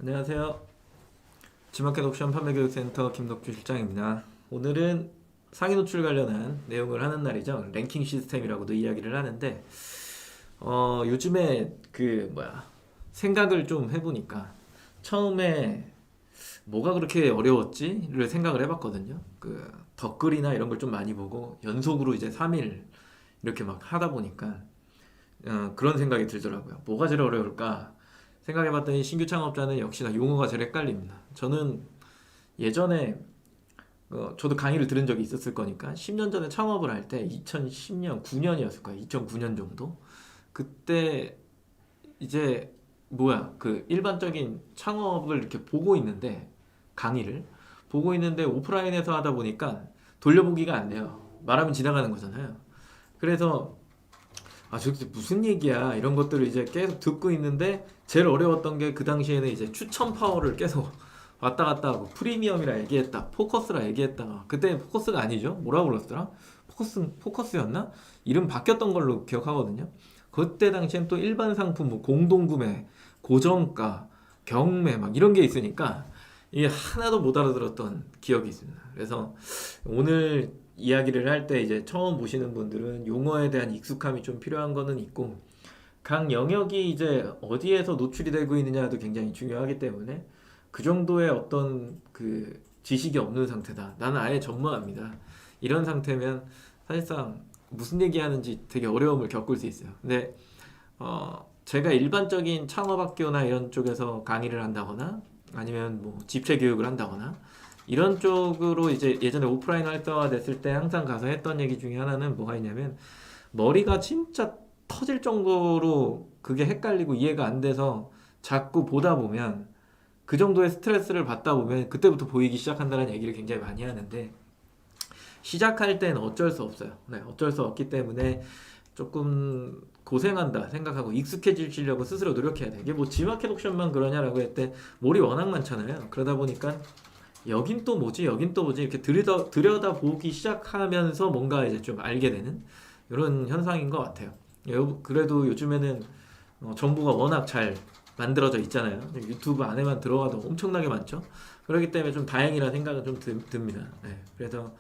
안녕하세요. 지마켓 옵션 판매교육센터 김덕주 실장입니다. 오늘은 상위 노출 관련한 내용을 하는 날이죠. 랭킹 시스템이라고도 이야기를 하는데 요즘에 생각을 좀 해보니까 처음에 뭐가 그렇게 어려웠지를 생각을 해봤거든요. 그 덧글이나 이런 걸 좀 많이 보고 연속으로 이제 3일 이렇게 막 하다 보니까 그런 생각이 들더라고요. 뭐가 제일 어려울까? 생각해봤더니 신규 창업자는 역시나 용어가 제일 헷갈립니다. 저는 예전에 저도 강의를 들은 적이 있었을 거니까 10년 전에 창업을 할 때 2010년, 9년이었을 거예요. 2009년 정도. 그때 이제 그 일반적인 창업을 이렇게 보고 있는데 강의를 보고 있는데 오프라인에서 하다 보니까 돌려보기가 안 돼요. 말하면 지나가는 거잖아요. 그래서 저게 무슨 얘기야 이런 것들을 이제 계속 듣고 있는데 제일 어려웠던 게 그 당시에는 이제 추천 파워를 계속 왔다 갔다 하고 프리미엄이라 얘기했다 포커스라 얘기했다. 그때 포커스가 아니죠. 뭐라 불렀더라? 포커스였나? 이름 바뀌었던 걸로 기억하거든요. 그때 당시엔 또 일반 상품 뭐 공동구매 고정가 경매 막 이런 게 있으니까 이게 하나도 못 알아들었던 기억이 있습니다. 그래서 오늘 이야기를 할 때 이제 처음 보시는 분들은 용어에 대한 익숙함이 좀 필요한 거는 있고 각 영역이 이제 어디에서 노출이 되고 있느냐도 굉장히 중요하기 때문에 그 정도의 어떤 그 지식이 없는 상태다. 나는 아예 전무합니다. 이런 상태면 사실상 무슨 얘기하는지 되게 어려움을 겪을 수 있어요. 근데 제가 일반적인 창업학교나 이런 쪽에서 강의를 한다거나 아니면 뭐 집체 교육을 한다거나 이런 쪽으로 이제 예전에 오프라인 활성화 됐을 때 항상 가서 했던 얘기 중에 하나는 뭐가 있냐면 머리가 진짜 터질 정도로 그게 헷갈리고 이해가 안 돼서 자꾸 보다 보면 그 정도의 스트레스를 받다 보면 그때부터 보이기 시작한다는 얘기를 굉장히 많이 하는데 시작할 때는 어쩔 수 없어요. 네, 어쩔 수 없기 때문에 조금 고생한다 생각하고 익숙해지려고 스스로 노력해야 돼. 이게 뭐 지마켓 옵션만 그러냐라고 했을 때 몰이 워낙 많잖아요. 그러다 보니까 여긴 또 뭐지? 여긴 또 뭐지? 이렇게 들여다보기 시작하면서 뭔가 이제 좀 알게 되는 이런 현상인 것 같아요. 그래도 요즘에는 정보가 워낙 잘 만들어져 있잖아요. 유튜브 안에만 들어가도 엄청나게 많죠. 그렇기 때문에 좀 다행이라는 생각은 좀 듭니다. 네, 그래서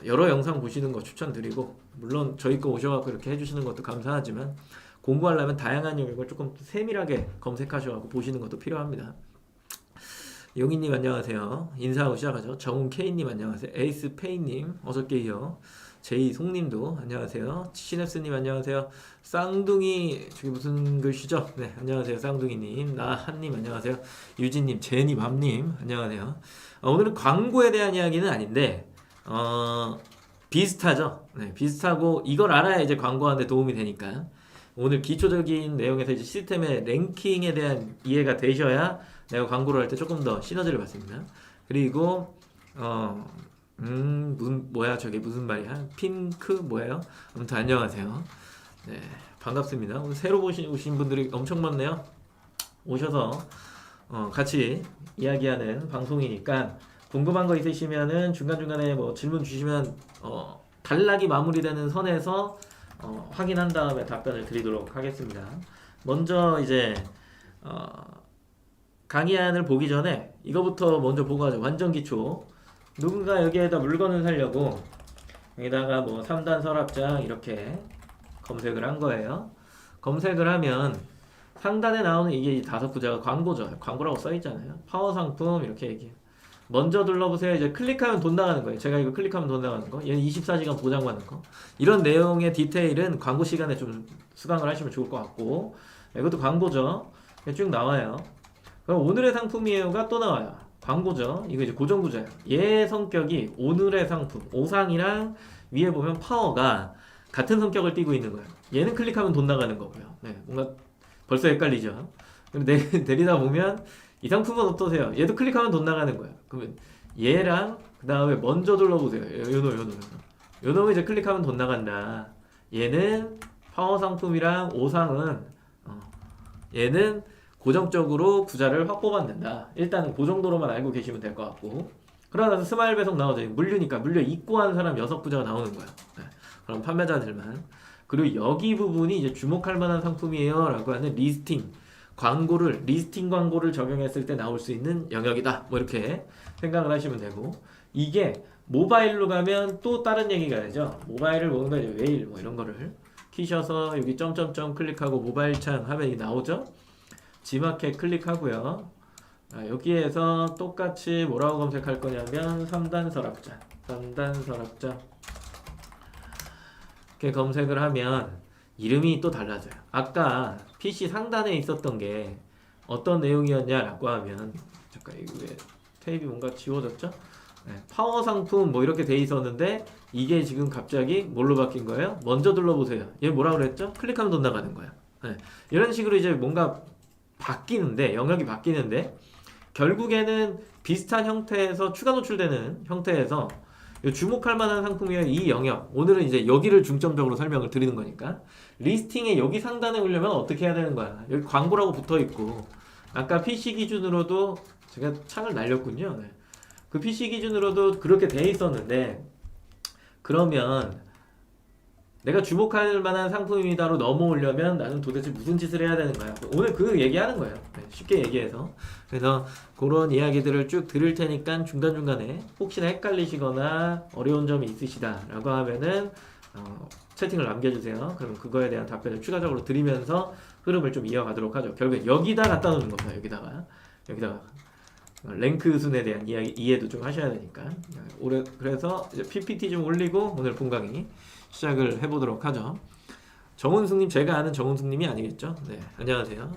여러 영상 보시는 거 추천드리고 물론 저희 거 오셔갖고 이렇게 해주시는 것도 감사하지만 공부하려면 다양한 영역을 조금 세밀하게 검색하셔갖고 보시는 것도 필요합니다. 용희님 안녕하세요. 인사하고 시작하죠. 정훈K님 안녕하세요. 에이스페이님 어서께요. 제이송님도 안녕하세요. 시냅스님 안녕하세요. 쌍둥이 저기 무슨 글씨죠? 네 안녕하세요. 쌍둥이님 나한님 안녕하세요. 유진님 제니맘님 안녕하세요. 오늘은 광고에 대한 이야기는 아닌데 비슷하죠. 네 비슷하고 이걸 알아야 이제 광고하는데 도움이 되니까 오늘 기초적인 내용에서 이제 시스템의 랭킹에 대한 이해가 되셔야 내가 광고를 할 때 조금 더 시너지를 받습니다. 그리고 저게 무슨 말이야? 핑크 뭐예요? 아무튼 안녕하세요. 네, 반갑습니다. 오늘 새로 오신 분들이 엄청 많네요. 오셔서 같이 이야기하는 방송이니까 궁금한 거 있으시면은 중간중간에 뭐 질문 주시면 단락이 마무리되는 선에서 확인한 다음에 답변을 드리도록 하겠습니다. 먼저 이제 강의안을 보기 전에 이거부터 먼저 보고 하죠. 완전 기초. 누군가 여기에다 물건을 사려고 여기다가 뭐 3단 서랍장 이렇게 검색을 한 거예요. 검색을 하면 상단에 나오는 이게 다섯 구자가 광고죠. 광고라고 써있잖아요. 파워 상품 이렇게 얘기해요. 먼저 둘러보세요. 이제 클릭하면 돈 나가는 거예요. 제가 이거 클릭하면 돈 나가는 거. 얘는 24시간 보장받는 거. 이런 내용의 디테일은 광고 시간에 좀 수강을 하시면 좋을 것 같고 이것도 광고죠. 쭉 나와요. 그럼 오늘의 상품이에요가 또 나와요. 광고죠. 이거 이제 고정구조예요. 얘 성격이 오늘의 상품, 오상이랑 위에 보면 파워가 같은 성격을 띠고 있는 거예요. 얘는 클릭하면 돈 나가는 거고요. 네, 뭔가 벌써 헷갈리죠. 내리다 보면 이 상품은 어떠세요? 얘도 클릭하면 돈 나가는 거예요. 그러면 얘랑 그 다음에 먼저 둘러보세요. 요 놈을 이제 클릭하면 돈 나간다. 얘는 파워 상품이랑 오상은 얘는 고정적으로 구자를 확보받는다. 일단은 그 정도로만 알고 계시면 될 것 같고 그러다 스마일 배송 나오죠. 물류니까 물류 입고한 사람 6구자가 나오는 거야. 네. 그럼 판매자들만. 그리고 여기 부분이 이제 주목할 만한 상품이에요 라고 하는 리스팅 광고를 리스팅 광고를 적용했을 때 나올 수 있는 영역이다. 뭐 이렇게 생각을 하시면 되고 이게 모바일로 가면 또 다른 얘기가 되죠. 모바일을 뭔가 이제 웨일 뭐 이런 거를 키셔서 여기 점점점 클릭하고 모바일 창 화면이 나오죠. 지마켓 클릭하고요. 여기에서 똑같이 뭐라고 검색할 거냐면 3단 서랍장 이렇게 검색을 하면 이름이 또 달라져요. 아까 PC 상단에 있었던 게 어떤 내용이었냐라고 하면 잠깐 이거 왜 테이프 뭔가 지워졌죠? 네, 파워 상품 뭐 이렇게 돼 있었는데 이게 지금 갑자기 뭘로 바뀐 거예요? 먼저 둘러보세요. 얘 뭐라 그랬죠? 클릭하면 돈 나가는 거야. 네, 이런 식으로 이제 뭔가 바뀌는데 영역이 바뀌는데 결국에는 비슷한 형태에서 추가 노출되는 형태에서 주목할 만한 상품의 이 영역 오늘은 이제 여기를 중점적으로 설명을 드리는 거니까 리스팅에 여기 상단에 오려면 어떻게 해야 되는 거야. 여기 광고라고 붙어 있고 아까 PC 기준으로도 제가 창을 날렸군요. 네. 그 PC 기준으로도 그렇게 돼 있었는데 그러면 내가 주목할 만한 상품이다로 넘어오려면 나는 도대체 무슨 짓을 해야 되는 거야. 오늘 그 얘기하는 거예요. 네, 쉽게 얘기해서. 그래서 그런 이야기들을 쭉 들을 테니까 중간중간에 혹시나 헷갈리시거나 어려운 점이 있으시다라고 하면은 채팅을 남겨주세요. 그럼 그거에 대한 답변을 추가적으로 드리면서 흐름을 좀 이어가도록 하죠. 결국엔 여기다 갖다 놓는 겁니다. 여기다가 랭크 순에 대한 이해도 좀 하셔야 되니까. 그래서 이제 PPT 좀 올리고 오늘 본 강의 시작을 해보도록 하죠. 정은숙님, 제가 아는 정은숙님이 아니겠죠? 네, 안녕하세요.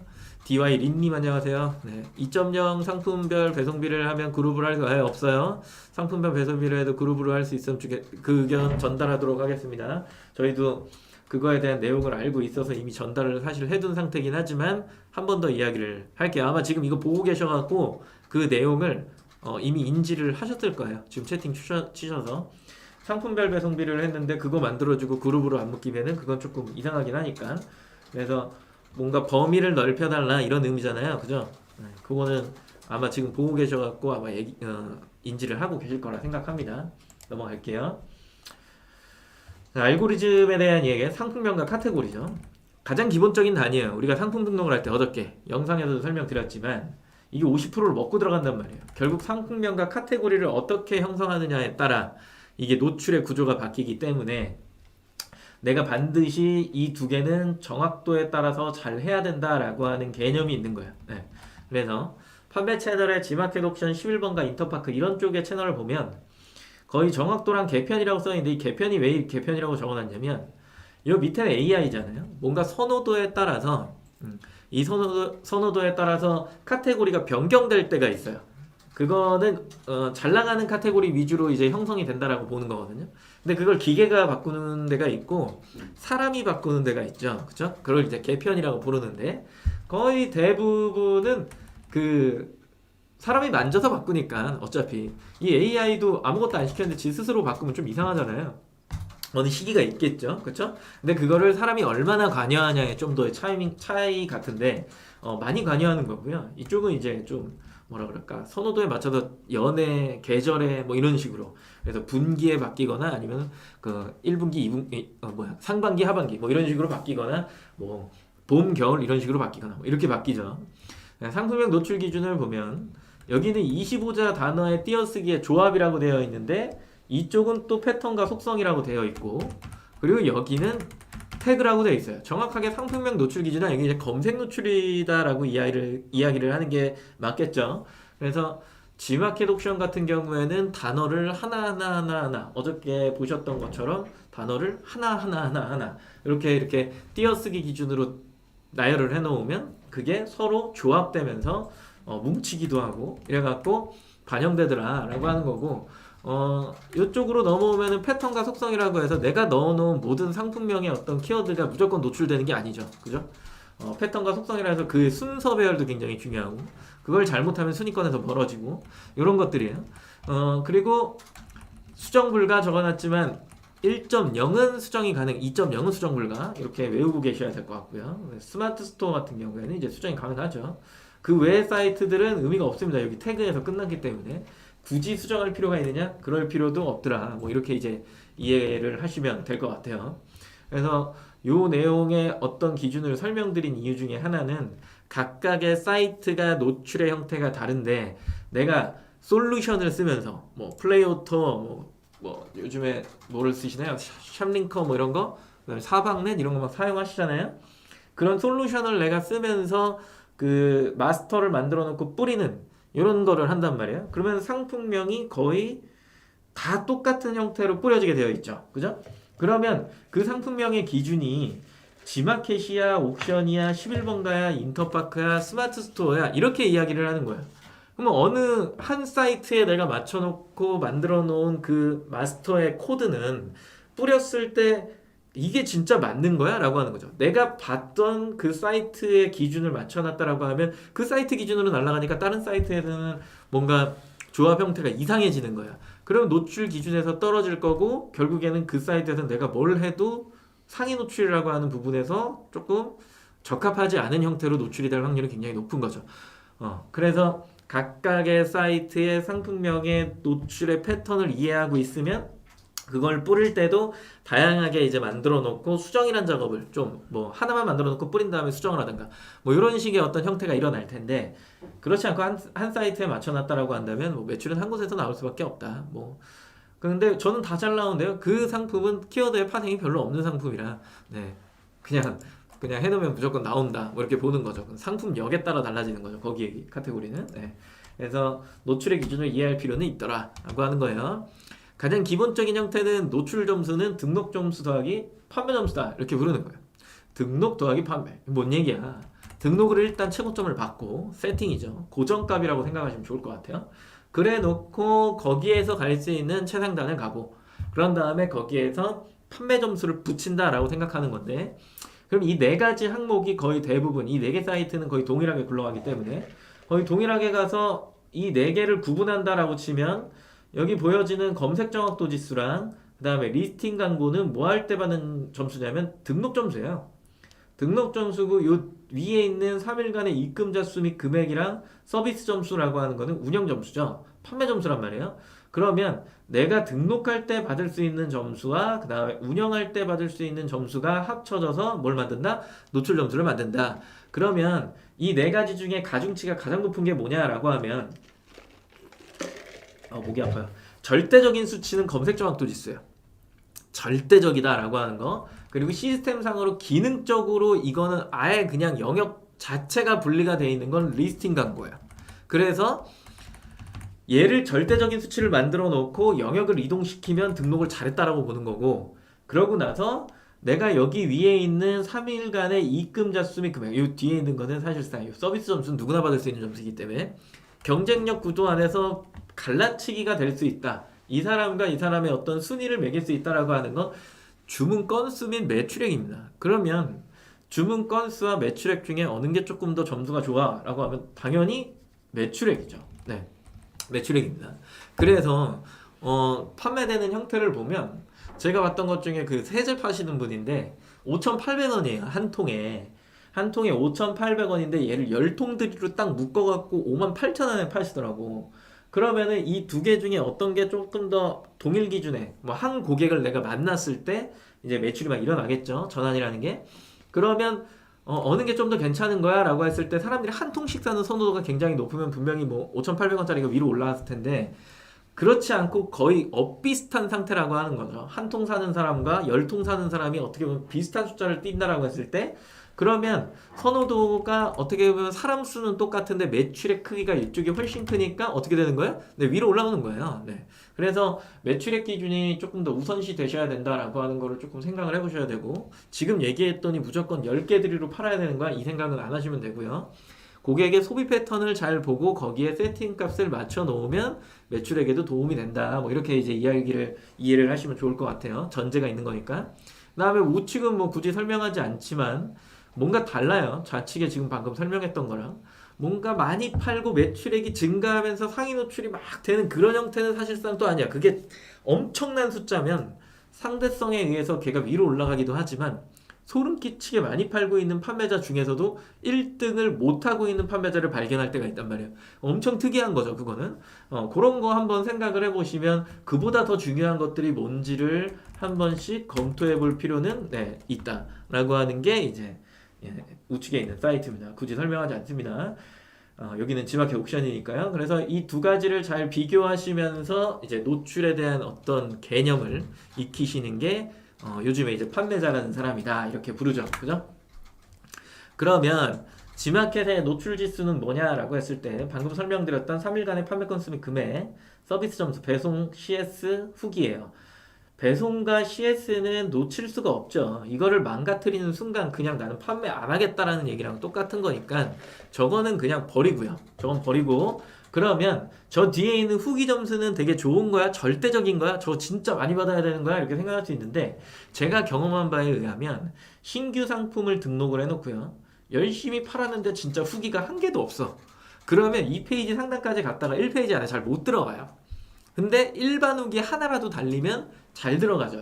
DY 린님 안녕하세요. 네, 2.0 상품별 배송비를 하면 그룹을 할 수 없어요. 상품별 배송비를 해도 그룹으로 할 수 있으면 그 의견 전달하도록 하겠습니다. 저희도 그거에 대한 내용을 알고 있어서 이미 전달을 사실 해둔 상태긴 하지만 한 번 더 이야기를 할게요. 아마 지금 이거 보고 계셔갖고 그 내용을 이미 인지를 하셨을 거예요. 지금 채팅 치셔서 상품별 배송비를 했는데 그거 만들어주고 그룹으로 안 묶이면은 그건 조금 이상하긴 하니까 그래서 뭔가 범위를 넓혀달라 이런 의미잖아요. 그죠? 그거는 아마 지금 보고 계셔갖고 아마 인지를 하고 계실 거라 생각합니다. 넘어갈게요. 자, 알고리즘에 대한 이야기, 상품명과 카테고리죠. 가장 기본적인 단위예요. 우리가 상품 등록을 할 때 어저께 영상에서도 설명드렸지만 이게 50%를 먹고 들어간단 말이에요. 결국 상품명과 카테고리를 어떻게 형성하느냐에 따라 이게 노출의 구조가 바뀌기 때문에 내가 반드시 이 두 개는 정확도에 따라서 잘 해야 된다라고 하는 개념이 있는 거예요. 네. 그래서 판매 채널의 지마켓 옵션 11번과 인터파크 이런 쪽의 채널을 보면 거의 정확도랑 개편이라고 써있는데 이 개편이 왜 개편이라고 적어놨냐면 이 밑에는 AI잖아요. 뭔가 선호도에 따라서 이 선호도에 따라서 카테고리가 변경될 때가 있어요. 그거는 잘 나가는 카테고리 위주로 이제 형성이 된다라고 보는 거거든요. 근데 그걸 기계가 바꾸는 데가 있고 사람이 바꾸는 데가 있죠. 그죠? 그걸 이제 개편이라고 부르는데 거의 대부분은 그 사람이 만져서 바꾸니까 어차피 이 AI도 아무것도 안 시켰는데 지 스스로 바꾸면 좀 이상하잖아요. 어느 시기가 있겠죠. 그쵸? 근데 그거를 사람이 얼마나 관여하냐에 좀 더 차이 같은데 많이 관여하는 거고요. 이쪽은 이제 좀 뭐라 그럴까 선호도에 맞춰서 연애 계절에 뭐 이런 식으로 그래서 분기에 바뀌거나 아니면 그 1분기 2분기 상반기 하반기 뭐 이런 식으로 바뀌거나 뭐 봄 겨울 이런 식으로 바뀌거나 뭐 이렇게 바뀌죠. 상품명 노출 기준을 보면 여기는 25자 단어의 띄어쓰기의 조합이라고 되어 있는데 이쪽은 또 패턴과 속성이라고 되어 있고 그리고 여기는 태그라고 되어 있어요. 정확하게 상품명 노출 기준은 여기 이제 검색 노출이다라고 이야기를 하는 게 맞겠죠. 그래서 G마켓 옵션 같은 경우에는 단어를 하나 어저께 보셨던 것처럼 단어를 하나 이렇게 띄어쓰기 기준으로 나열을 해놓으면 그게 서로 조합되면서 뭉치기도 하고 이래갖고 반영되더라라고 하는 거고 이쪽으로 넘어오면은 패턴과 속성이라고 해서 내가 넣어놓은 모든 상품명의 어떤 키워드가 무조건 노출되는 게 아니죠. 그죠? 패턴과 속성이라 해서 그 순서 배열도 굉장히 중요하고 그걸 잘못하면 순위권에서 벌어지고 이런 것들이에요. 그리고 수정 불가 적어놨지만 1.0은 수정이 가능, 2.0은 수정 불가 이렇게 외우고 계셔야 될 것 같고요. 스마트 스토어 같은 경우에는 이제 수정이 가능하죠. 그 외의 사이트들은 의미가 없습니다. 여기 태그에서 끝났기 때문에 굳이 수정할 필요가 있느냐? 그럴 필요도 없더라. 뭐 이렇게 이제 이해를 하시면 될 것 같아요. 그래서 요 내용의 어떤 기준을 설명드린 이유 중에 하나는 각각의 사이트가 노출의 형태가 다른데 내가 솔루션을 쓰면서 뭐 플레이오토 뭐 요즘에 뭐를 쓰시나요? 샵링커 뭐 이런 거, 그다음에 사방넷 이런 거 막 사용하시잖아요. 그런 솔루션을 내가 쓰면서 그 마스터를 만들어 놓고 뿌리는 이런 거를 한단 말이에요. 그러면 상품명이 거의 다 똑같은 형태로 뿌려지게 되어 있죠. 그죠? 그러면 그 상품명의 기준이 지마켓이야, 옥션이야, 11번가야, 인터파크야, 스마트 스토어야 이렇게 이야기를 하는 거예요. 그러면 어느 한 사이트에 내가 맞춰놓고 만들어 놓은 그 마스터의 코드는 뿌렸을 때 이게 진짜 맞는 거야? 라고 하는 거죠. 내가 봤던 그 사이트의 기준을 맞춰놨다라고 하면 그 사이트 기준으로 날아가니까 다른 사이트에서는 뭔가 조합 형태가 이상해지는 거야. 그럼 노출 기준에서 떨어질 거고 결국에는 그 사이트에서 내가 뭘 해도 상위 노출이라고 하는 부분에서 조금 적합하지 않은 형태로 노출이 될 확률이 굉장히 높은 거죠. 그래서 각각의 사이트의 상품명의 노출의 패턴을 이해하고 있으면 그걸 뿌릴 때도 다양하게 이제 만들어 놓고 수정이란 작업을 좀 뭐 하나만 만들어 놓고 뿌린 다음에 수정을 하든가 뭐 이런 식의 어떤 형태가 일어날 텐데, 그렇지 않고 한 사이트에 맞춰 놨다라고 한다면 뭐 매출은 한 곳에서 나올 수밖에 없다. 뭐 근데 저는 다 잘 나오는데요. 그 상품은 키워드의 파생이 별로 없는 상품이라 네. 그냥 해놓으면 무조건 나온다. 뭐 이렇게 보는 거죠. 상품력에 따라 달라지는 거죠. 거기에 카테고리는. 네. 그래서 노출의 기준을 이해할 필요는 있더라라고 하는 거예요. 가장 기본적인 형태는 노출 점수는 등록 점수 더하기 판매 점수다 이렇게 부르는 거예요. 등록 더하기 판매. 뭔 얘기야? 등록을 일단 최고점을 받고 세팅이죠. 고정값이라고 생각하시면 좋을 것 같아요. 그래 놓고 거기에서 갈 수 있는 최상단을 가고 그런 다음에 거기에서 판매 점수를 붙인다라고 생각하는 건데, 그럼 이 네 가지 항목이 거의 대부분 이 네 개 사이트는 거의 동일하게 굴러가기 때문에 거의 동일하게 가서 이 네 개를 구분한다라고 치면 여기 보여지는 검색 정확도 지수랑 그 다음에 리스팅 광고는 뭐 할 때 받는 점수냐면 등록 점수예요. 등록 점수고 요 위에 있는 3일간의 입금자 수 및 금액이랑 서비스 점수라고 하는 거는 운영 점수죠. 판매 점수란 말이에요. 그러면 내가 등록할 때 받을 수 있는 점수와 그 다음에 운영할 때 받을 수 있는 점수가 합쳐져서 뭘 만든다? 노출 점수를 만든다. 그러면 이 네 가지 중에 가중치가 가장 높은 게 뭐냐라고 하면 목이 아파요. 절대적인 수치는 검색 정확도 지수예요. 절대적이다라고 하는 거. 그리고 시스템상으로 기능적으로 이거는 아예 그냥 영역 자체가 분리가 되어 있는 건 리스팅 광고예요. 그래서 얘를 절대적인 수치를 만들어 놓고 영역을 이동시키면 등록을 잘했다라고 보는 거고, 그러고 나서 내가 여기 위에 있는 3일간의 입금자 수 및 금액, 이 뒤에 있는 거는 사실상 서비스 점수는 누구나 받을 수 있는 점수이기 때문에 경쟁력 구도 안에서 갈라치기가 될 수 있다. 이 사람과 이 사람의 어떤 순위를 매길 수 있다라고 하는 건 주문 건수 및 매출액입니다. 그러면 주문 건수와 매출액 중에 어느 게 조금 더 점수가 좋아? 라고 하면 당연히 매출액이죠. 네, 매출액입니다. 그래서 판매되는 형태를 보면 제가 봤던 것 중에 그 세제 파시는 분인데 5,800원이에요. 한 통에 5,800원인데 얘를 10통들이로 딱 묶어갖고 58,000원에 파시더라고. 그러면은 이 두 개 중에 어떤 게 조금 더 동일 기준에 뭐 한 고객을 내가 만났을 때 이제 매출이 막 일어나겠죠. 전환이라는 게. 그러면 어느 게 좀 더 괜찮은 거야? 라고 했을 때 사람들이 한 통씩 사는 선호도가 굉장히 높으면 분명히 뭐 5,800원짜리가 위로 올라왔을 텐데, 그렇지 않고 거의 엇비슷한 상태라고 하는 거죠. 한 통 사는 사람과 10통 사는 사람이 어떻게 보면 비슷한 숫자를 띈다라고 했을 때, 그러면 선호도가 어떻게 보면 사람 수는 똑같은데 매출의 크기가 이쪽이 훨씬 크니까 어떻게 되는 거예요? 네, 위로 올라오는 거예요. 네. 그래서 매출액 기준이 조금 더 우선시 되셔야 된다라고 하는 거를 조금 생각을 해보셔야 되고, 지금 얘기했더니 무조건 10개 드리로 팔아야 되는 거야? 이 생각은 안 하시면 되고요. 고객의 소비 패턴을 잘 보고 거기에 세팅 값을 맞춰 놓으면 매출액에도 도움이 된다. 뭐 이렇게 이제 이해를 하시면 좋을 것 같아요. 전제가 있는 거니까. 그 다음에 우측은 뭐 굳이 설명하지 않지만 뭔가 달라요. 좌측에 지금 방금 설명했던 거랑. 뭔가 많이 팔고 매출액이 증가하면서 상위 노출이 막 되는 그런 형태는 사실상 또 아니야. 그게 엄청난 숫자면 상대성에 의해서 걔가 위로 올라가기도 하지만 소름 끼치게 많이 팔고 있는 판매자 중에서도 1등을 못하고 있는 판매자를 발견할 때가 있단 말이에요. 엄청 특이한 거죠, 그거는. 그런 거 한번 생각을 해보시면 그보다 더 중요한 것들이 뭔지를 한 번씩 검토해 볼 필요는 있다라고 하는 게 이제 예, 우측에 있는 사이트입니다. 굳이 설명하지 않습니다. 여기는 지마켓 옥션이니까요. 그래서 이 두 가지를 잘 비교하시면서 이제 노출에 대한 어떤 개념을 익히시는 게 요즘에 이제 판매자라는 사람이다 이렇게 부르죠. 그죠? 그러면 지마켓의 노출 지수는 뭐냐라고 했을 때 방금 설명드렸던 3일간의 판매 건수 및 금액, 서비스 점수, 배송, CS, 후기예요. 배송과 CS는 놓칠 수가 없죠. 이거를 망가뜨리는 순간 그냥 나는 판매 안 하겠다라는 얘기랑 똑같은 거니까 저거는 그냥 버리고요. 저건 버리고 그러면 저 뒤에 있는 후기 점수는 되게 좋은 거야? 절대적인 거야? 저 진짜 많이 받아야 되는 거야? 이렇게 생각할 수 있는데 제가 경험한 바에 의하면 신규 상품을 등록을 해놓고요. 열심히 팔았는데 진짜 후기가 한 개도 없어. 그러면 2페이지 상단까지 갔다가 1페이지 안에 잘 못 들어가요. 근데 일반 후기 하나라도 달리면 잘 들어가죠.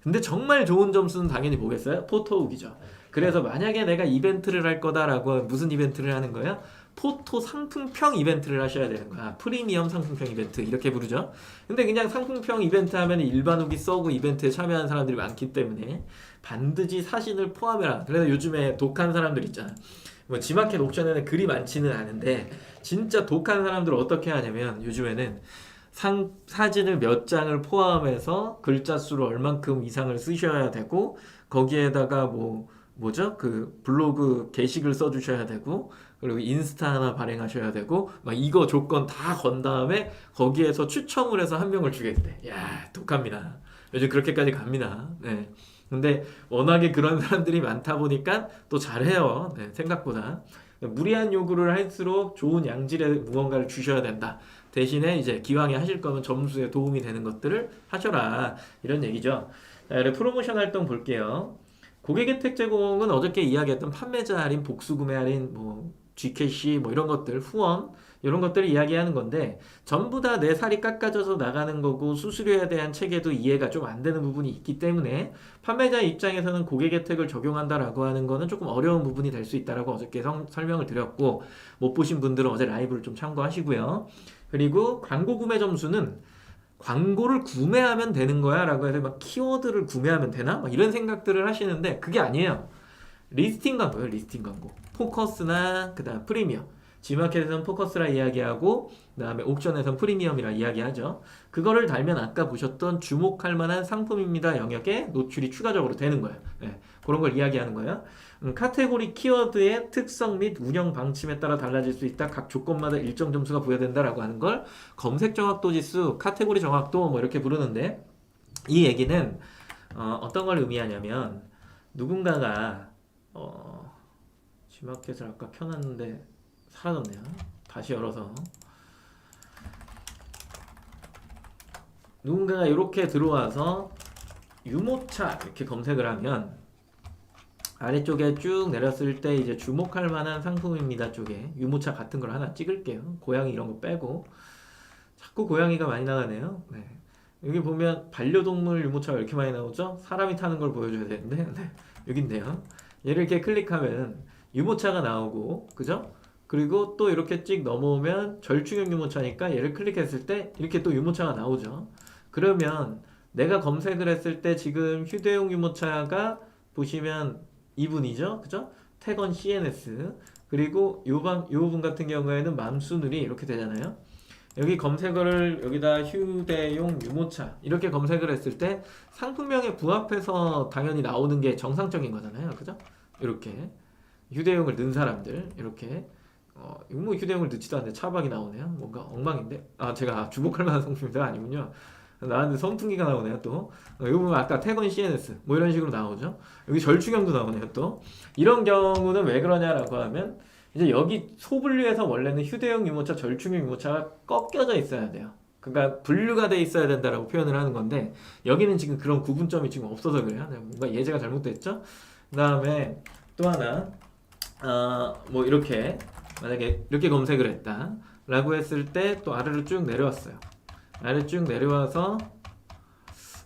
근데 정말 좋은 점수는 당연히 뭐겠어요? 포토 후기죠. 그래서 만약에 내가 이벤트를 할 거다라고 하면 무슨 이벤트를 하는 거예요? 포토 상품평 이벤트를 하셔야 되는 거야. 프리미엄 상품평 이벤트 이렇게 부르죠. 근데 그냥 상품평 이벤트 하면 일반 후기 써고 이벤트에 참여하는 사람들이 많기 때문에 반드시 사진을 포함해라. 그래서 요즘에 독한 사람들 있잖아. 뭐 지마켓 옥션에는 글이 많지는 않은데 진짜 독한 사람들 어떻게 하냐면 요즘에는 사진을 몇 장을 포함해서 글자 수를 얼만큼 이상을 쓰셔야 되고 거기에다가 뭐죠? 그 블로그 게시글 써주셔야 되고 그리고 인스타 하나 발행하셔야 되고 막 이거 조건 다 건 다음에 거기에서 추첨을 해서 한 명을 주겠대. 야, 독합니다. 요즘 그렇게까지 갑니다. 네. 근데 워낙에 그런 사람들이 많다 보니까 또 잘해요. 네, 생각보다. 무리한 요구를 할수록 좋은 양질의 무언가를 주셔야 된다. 대신에 이제 기왕에 하실 거면 점수에 도움이 되는 것들을 하셔라. 이런 얘기죠. 자, 그리고 프로모션 활동 볼게요. 고객 혜택 제공은 어저께 이야기했던 판매자 할인, 복수 구매 할인, 뭐 GKC 뭐 이런 것들, 후원 이런 것들을 이야기하는 건데 전부 다 내 살이 깎아져서 나가는 거고 수수료에 대한 체계도 이해가 좀 안 되는 부분이 있기 때문에 판매자 입장에서는 고객 혜택을 적용한다라고 하는 거는 조금 어려운 부분이 될 수 있다라고 어저께 설명을 드렸고 못 보신 분들은 어제 라이브를 좀 참고하시고요. 그리고 광고 구매 점수는 광고를 구매하면 되는 거야 라고 해서 막 키워드를 구매하면 되나? 막 이런 생각들을 하시는데 그게 아니에요. 리스팅 광고예요. 리스팅 광고. 포커스나 그다음 프리미엄. G마켓에서는 포커스라 이야기하고 그다음에 옥션에서는 프리미엄이라 이야기하죠. 그거를 달면 아까 보셨던 주목할 만한 상품입니다 영역에 노출이 추가적으로 되는 거예요. 네, 그런 걸 이야기하는 거예요. 카테고리 키워드의 특성 및 운영 방침에 따라 달라질 수 있다. 각 조건마다 일정 점수가 부여된다라고 하는 걸 검색 정확도 지수, 카테고리 정확도 뭐 이렇게 부르는데 이 얘기는 어떤 걸 의미하냐면 누군가가 G마켓을 아까 켜놨는데 사라졌네요. 다시 열어서 누군가가 이렇게 들어와서 유모차 이렇게 검색을 하면 아래쪽에 쭉 내렸을 때 이제 주목할 만한 상품입니다 쪽에 유모차 같은 걸 하나 찍을게요. 고양이 이런 거 빼고 자꾸 고양이가 많이 나가네요. 네. 여기 보면 반려동물 유모차가 왜 이렇게 많이 나오죠? 사람이 타는 걸 보여줘야 되는데 네. 여기 있네요. 얘를 이렇게 클릭하면 유모차가 나오고 그죠? 그리고 또 이렇게 찍 넘어오면 절충형 유모차니까 얘를 클릭했을 때 이렇게 또 유모차가 나오죠. 그러면 내가 검색을 했을 때 지금 휴대용 유모차가 보시면 이분이죠. 그죠? 태건 CNS 그리고 요 분 같은 경우에는 맘수늘이 이렇게 되잖아요. 여기 검색어를 여기다 휴대용 유모차 이렇게 검색을 했을 때 상품명에 부합해서 당연히 나오는 게 정상적인 거잖아요. 그죠? 이렇게 휴대용을 넣은 사람들 이렇게 이거 뭐 휴대용을 넣지도 않는데 차박이 나오네요. 뭔가 엉망인데 제가 주목할 만한 상품이 아니군요. 나왔는데 선풍기가 나오네요 또. 여기 보면 아까 태건 CNS 뭐 이런 식으로 나오죠. 여기 절충형도 나오네요 또. 이런 경우는 왜 그러냐라고 하면 이제 여기 소분류에서 원래는 휴대용 유모차, 절충형 유모차가 꺾여져 있어야 돼요. 그러니까 분류가 돼 있어야 된다라고 표현을 하는 건데 여기는 지금 그런 구분점이 지금 없어서 그래요. 뭔가 예제가 잘못됐죠. 그 다음에 또 하나 뭐 이렇게 만약에 이렇게 검색을 했다 라고 했을 때 또 아래로 쭉 내려왔어요. 아래로 쭉 내려와서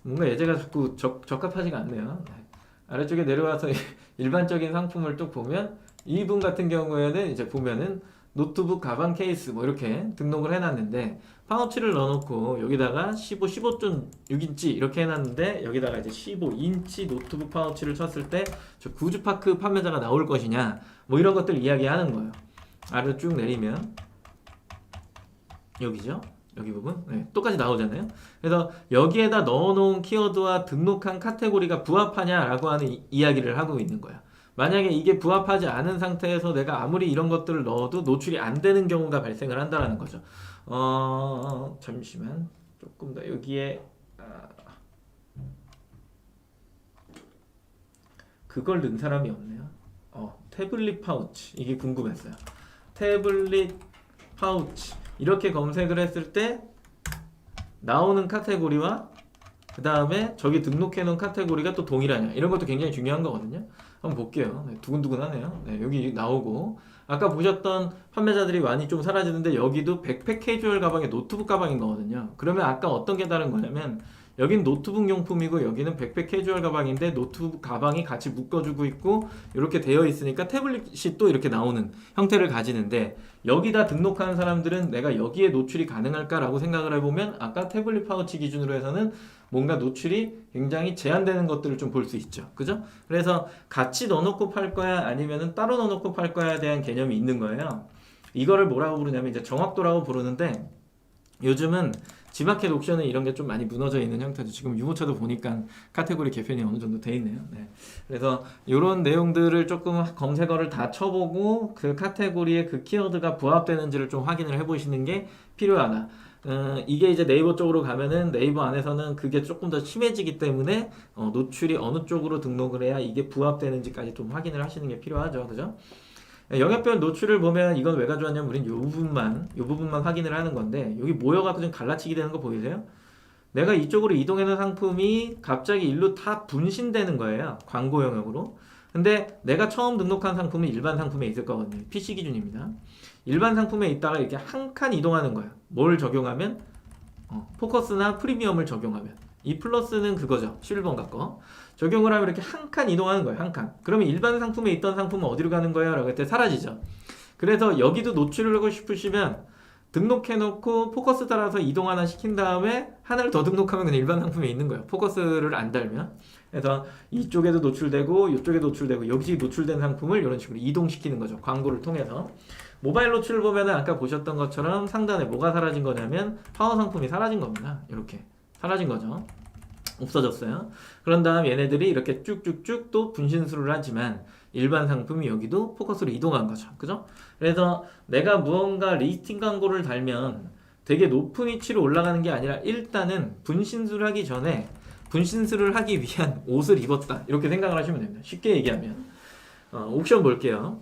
뭔가 예제가 자꾸 적합하지가 않네요. 아래쪽에 내려와서 일반적인 상품을 또 보면 이분 같은 경우에는 이제 보면은 노트북 가방 케이스 뭐 이렇게 등록을 해놨는데 파우치를 넣어놓고 여기다가 15.6인치 이렇게 해놨는데 여기다가 이제 15인치 노트북 파우치를 쳤을 때 저 구즈파크 판매자가 나올 것이냐 뭐 이런 것들 이야기하는 거예요. 아래로 쭉 내리면 여기죠. 여기 부분 네, 똑같이 나오잖아요. 그래서 여기에다 넣어놓은 키워드와 등록한 카테고리가 부합하냐라고 하는 이야기를 하고 있는 거야. 만약에 이게 부합하지 않은 상태에서 내가 아무리 이런 것들을 넣어도 노출이 안 되는 경우가 발생을 한다는 거죠. 잠시만 조금 더 여기에 그걸 넣은 사람이 없네요. 태블릿 파우치 이게 궁금했어요. 태블릿 파우치 이렇게 검색을 했을 때 나오는 카테고리와 그 다음에 저기 등록해 놓은 카테고리가 또 동일하냐 이런 것도 굉장히 중요한 거거든요. 한번 볼게요. 네, 두근두근하네요. 네, 여기 나오고 아까 보셨던 판매자들이 많이 좀 사라지는데 여기도 백팩 캐주얼 가방의 노트북 가방인 거거든요. 그러면 아까 어떤 게 다른 거냐면 여긴 노트북 용품이고 여기는 백팩 캐주얼 가방인데 노트북 가방이 같이 묶어주고 있고 이렇게 되어 있으니까 태블릿이 또 이렇게 나오는 형태를 가지는데 여기다 등록하는 사람들은 내가 여기에 노출이 가능할까라고 생각을 해보면 아까 태블릿 파우치 기준으로 해서는 뭔가 노출이 굉장히 제한되는 것들을 좀 볼 수 있죠. 그죠? 그래서 같이 넣어놓고 팔 거야 아니면은 따로 넣어놓고 팔 거야에 대한 개념이 있는 거예요. 이거를 뭐라고 부르냐면 이제 정확도라고 부르는데 요즘은 지마켓 옵션에 이런 게 좀 많이 무너져 있는 형태죠. 지금 유모차도 보니까 카테고리 개편이 어느 정도 돼 있네요. 네. 그래서 이런 내용들을 조금 검색어를 다 쳐보고 그 카테고리에 그 키워드가 부합되는지를 좀 확인을 해보시는 게 필요하다. 이게 이제 네이버 쪽으로 가면은 네이버 안에서는 그게 조금 더 심해지기 때문에 노출이 어느 쪽으로 등록을 해야 이게 부합되는지까지 좀 확인을 하시는 게 필요하죠. 그죠? 영역별 노출을 보면 이건 왜 가져왔냐면 우린 요 부분만 확인을 하는 건데 여기 모여갖고 좀 갈라치기 되는 거 보이세요? 내가 이쪽으로 이동하는 상품이 갑자기 일로 다 분신되는 거예요. 광고 영역으로. 근데 내가 처음 등록한 상품은 일반 상품에 있을 거거든요. PC 기준입니다. 일반 상품에 있다가 이렇게 한 칸 이동하는 거예요. 뭘 적용하면? 포커스나 프리미엄을 적용하면. 이 플러스는 그거죠. 실버인가 거. 적용을 하면 이렇게 한 칸 이동하는 거예요. 한 칸. 그러면 일반 상품에 있던 상품은 어디로 가는 거예요? 라고 했을 때 사라지죠. 그래서 여기도 노출을 하고 싶으시면 등록해놓고 포커스 따라서 이동 하나 시킨 다음에 하나를 더 등록하면 그냥 일반 상품에 있는 거예요. 포커스를 안 달면. 그래서 이쪽에도 노출되고 이쪽에도 노출되고 여기 노출된 상품을 이런 식으로 이동시키는 거죠. 광고를 통해서. 모바일 노출을 보면은 아까 보셨던 것처럼 상단에 뭐가 사라진 거냐면 파워 상품이 사라진 겁니다. 이렇게 사라진 거죠. 없어졌어요. 그런 다음 얘네들이 이렇게 쭉쭉쭉 또 분신술을 하지만 일반 상품이 여기도 포커스로 이동한 거죠. 그죠? 그래서 내가 무언가 리스팅 광고를 달면 되게 높은 위치로 올라가는 게 아니라 일단은 분신술을 하기 전에 분신술을 하기 위한 옷을 입었다. 이렇게 생각을 하시면 됩니다. 쉽게 얘기하면. 옥션 볼게요.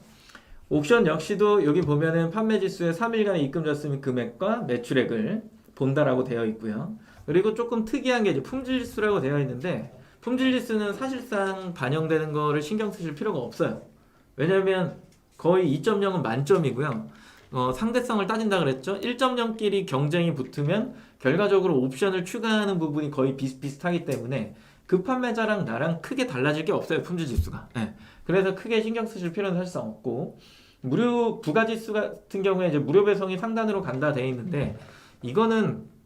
옥션 역시도 여기 보면은 판매 지수의 3일간의 입금 졌으면 금액과 매출액을 본다라고 되어 있고요. 그리고 조금 특이한 게 이제 품질 지수라고 되어 있는데 품질 지수는 사실상 반영되는 거를 신경 쓰실 필요가 없어요. 왜냐면 거의 2.0은 만점이고요. 상대성을 따진다 그랬죠. 1.0끼리 경쟁이 붙으면 결과적으로 옵션을 추가하는 부분이 거의 비슷비슷하기 때문에 그 판매자랑 나랑 크게 달라질 게 없어요. 품질 지수가. 네. 그래서 크게 신경 쓰실 필요는 사실상 없고 무료 부가 지수 같은 경우에 이제 무료 배송이 상단으로 간다 돼 있는데 이거는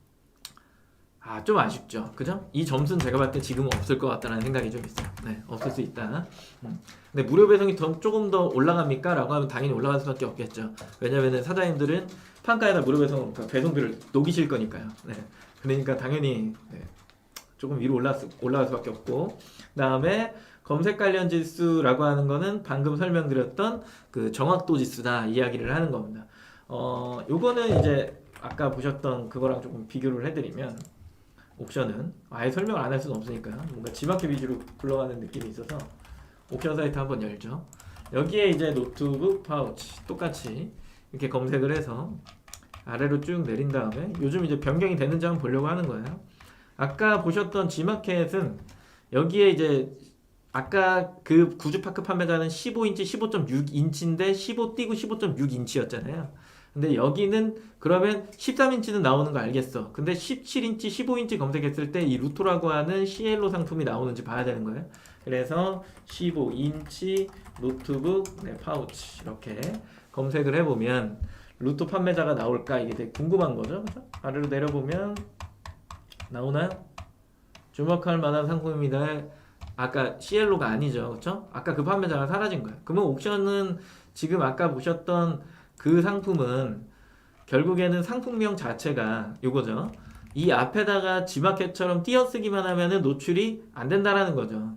좀 아쉽죠. 그죠? 이 점수는 제가 봤을 때 지금은 없을 것 같다는 생각이 좀 있어요. 네, 없을 수 있다. 근데 무료 배송이 조금 더 올라갑니까? 라고 하면 당연히 올라갈 수밖에 없겠죠. 왜냐면은 사장님들은 판가에다 무료 배송비를 녹이실 거니까요. 네. 그러니까 당연히 조금 위로 올라갈 수밖에 없고 그 다음에 검색 관련 지수라고 하는 거는 방금 설명드렸던 그 정확도 지수다 이야기를 하는 겁니다. 요거는 이제 아까 보셨던 그거랑 조금 비교를 해드리면 옥션은 아예 설명을 안 할 수는 없으니까요. 뭔가 지마켓 위주로 굴러가는 느낌이 있어서 옥션 사이트 한번 열죠. 여기에 이제 노트북 파우치 똑같이 이렇게 검색을 해서 아래로 쭉 내린 다음에 요즘 이제 변경이 되는지 한번 보려고 하는 거예요. 아까 보셨던 지마켓은 여기에 이제 아까 그 구즈파크 판매자는 15인치, 15.6인치인데 15 띄고 15.6인치였잖아요. 근데 여기는 그러면 13인치는 나오는 거 알겠어. 근데 17인치, 15인치 검색했을 때 이 루토라고 하는 CLO 상품이 나오는지 봐야 되는 거예요. 그래서 15인치 노트북 파우치 이렇게 검색을 해보면 루토 판매자가 나올까 이게 되게 궁금한 거죠. 그죠? 아래로 내려보면 나오나요? 주목할 만한 상품입니다. 아까 CL로가 아니죠. 그렇죠? 아까 그 판매자가 사라진 거예요. 그러면 옥션은 지금 아까 보셨던 그 상품은 결국에는 상품명 자체가 요거죠. 이 앞에다가 G마켓처럼 띄어쓰기만 하면은 노출이 안 된다라는 거죠.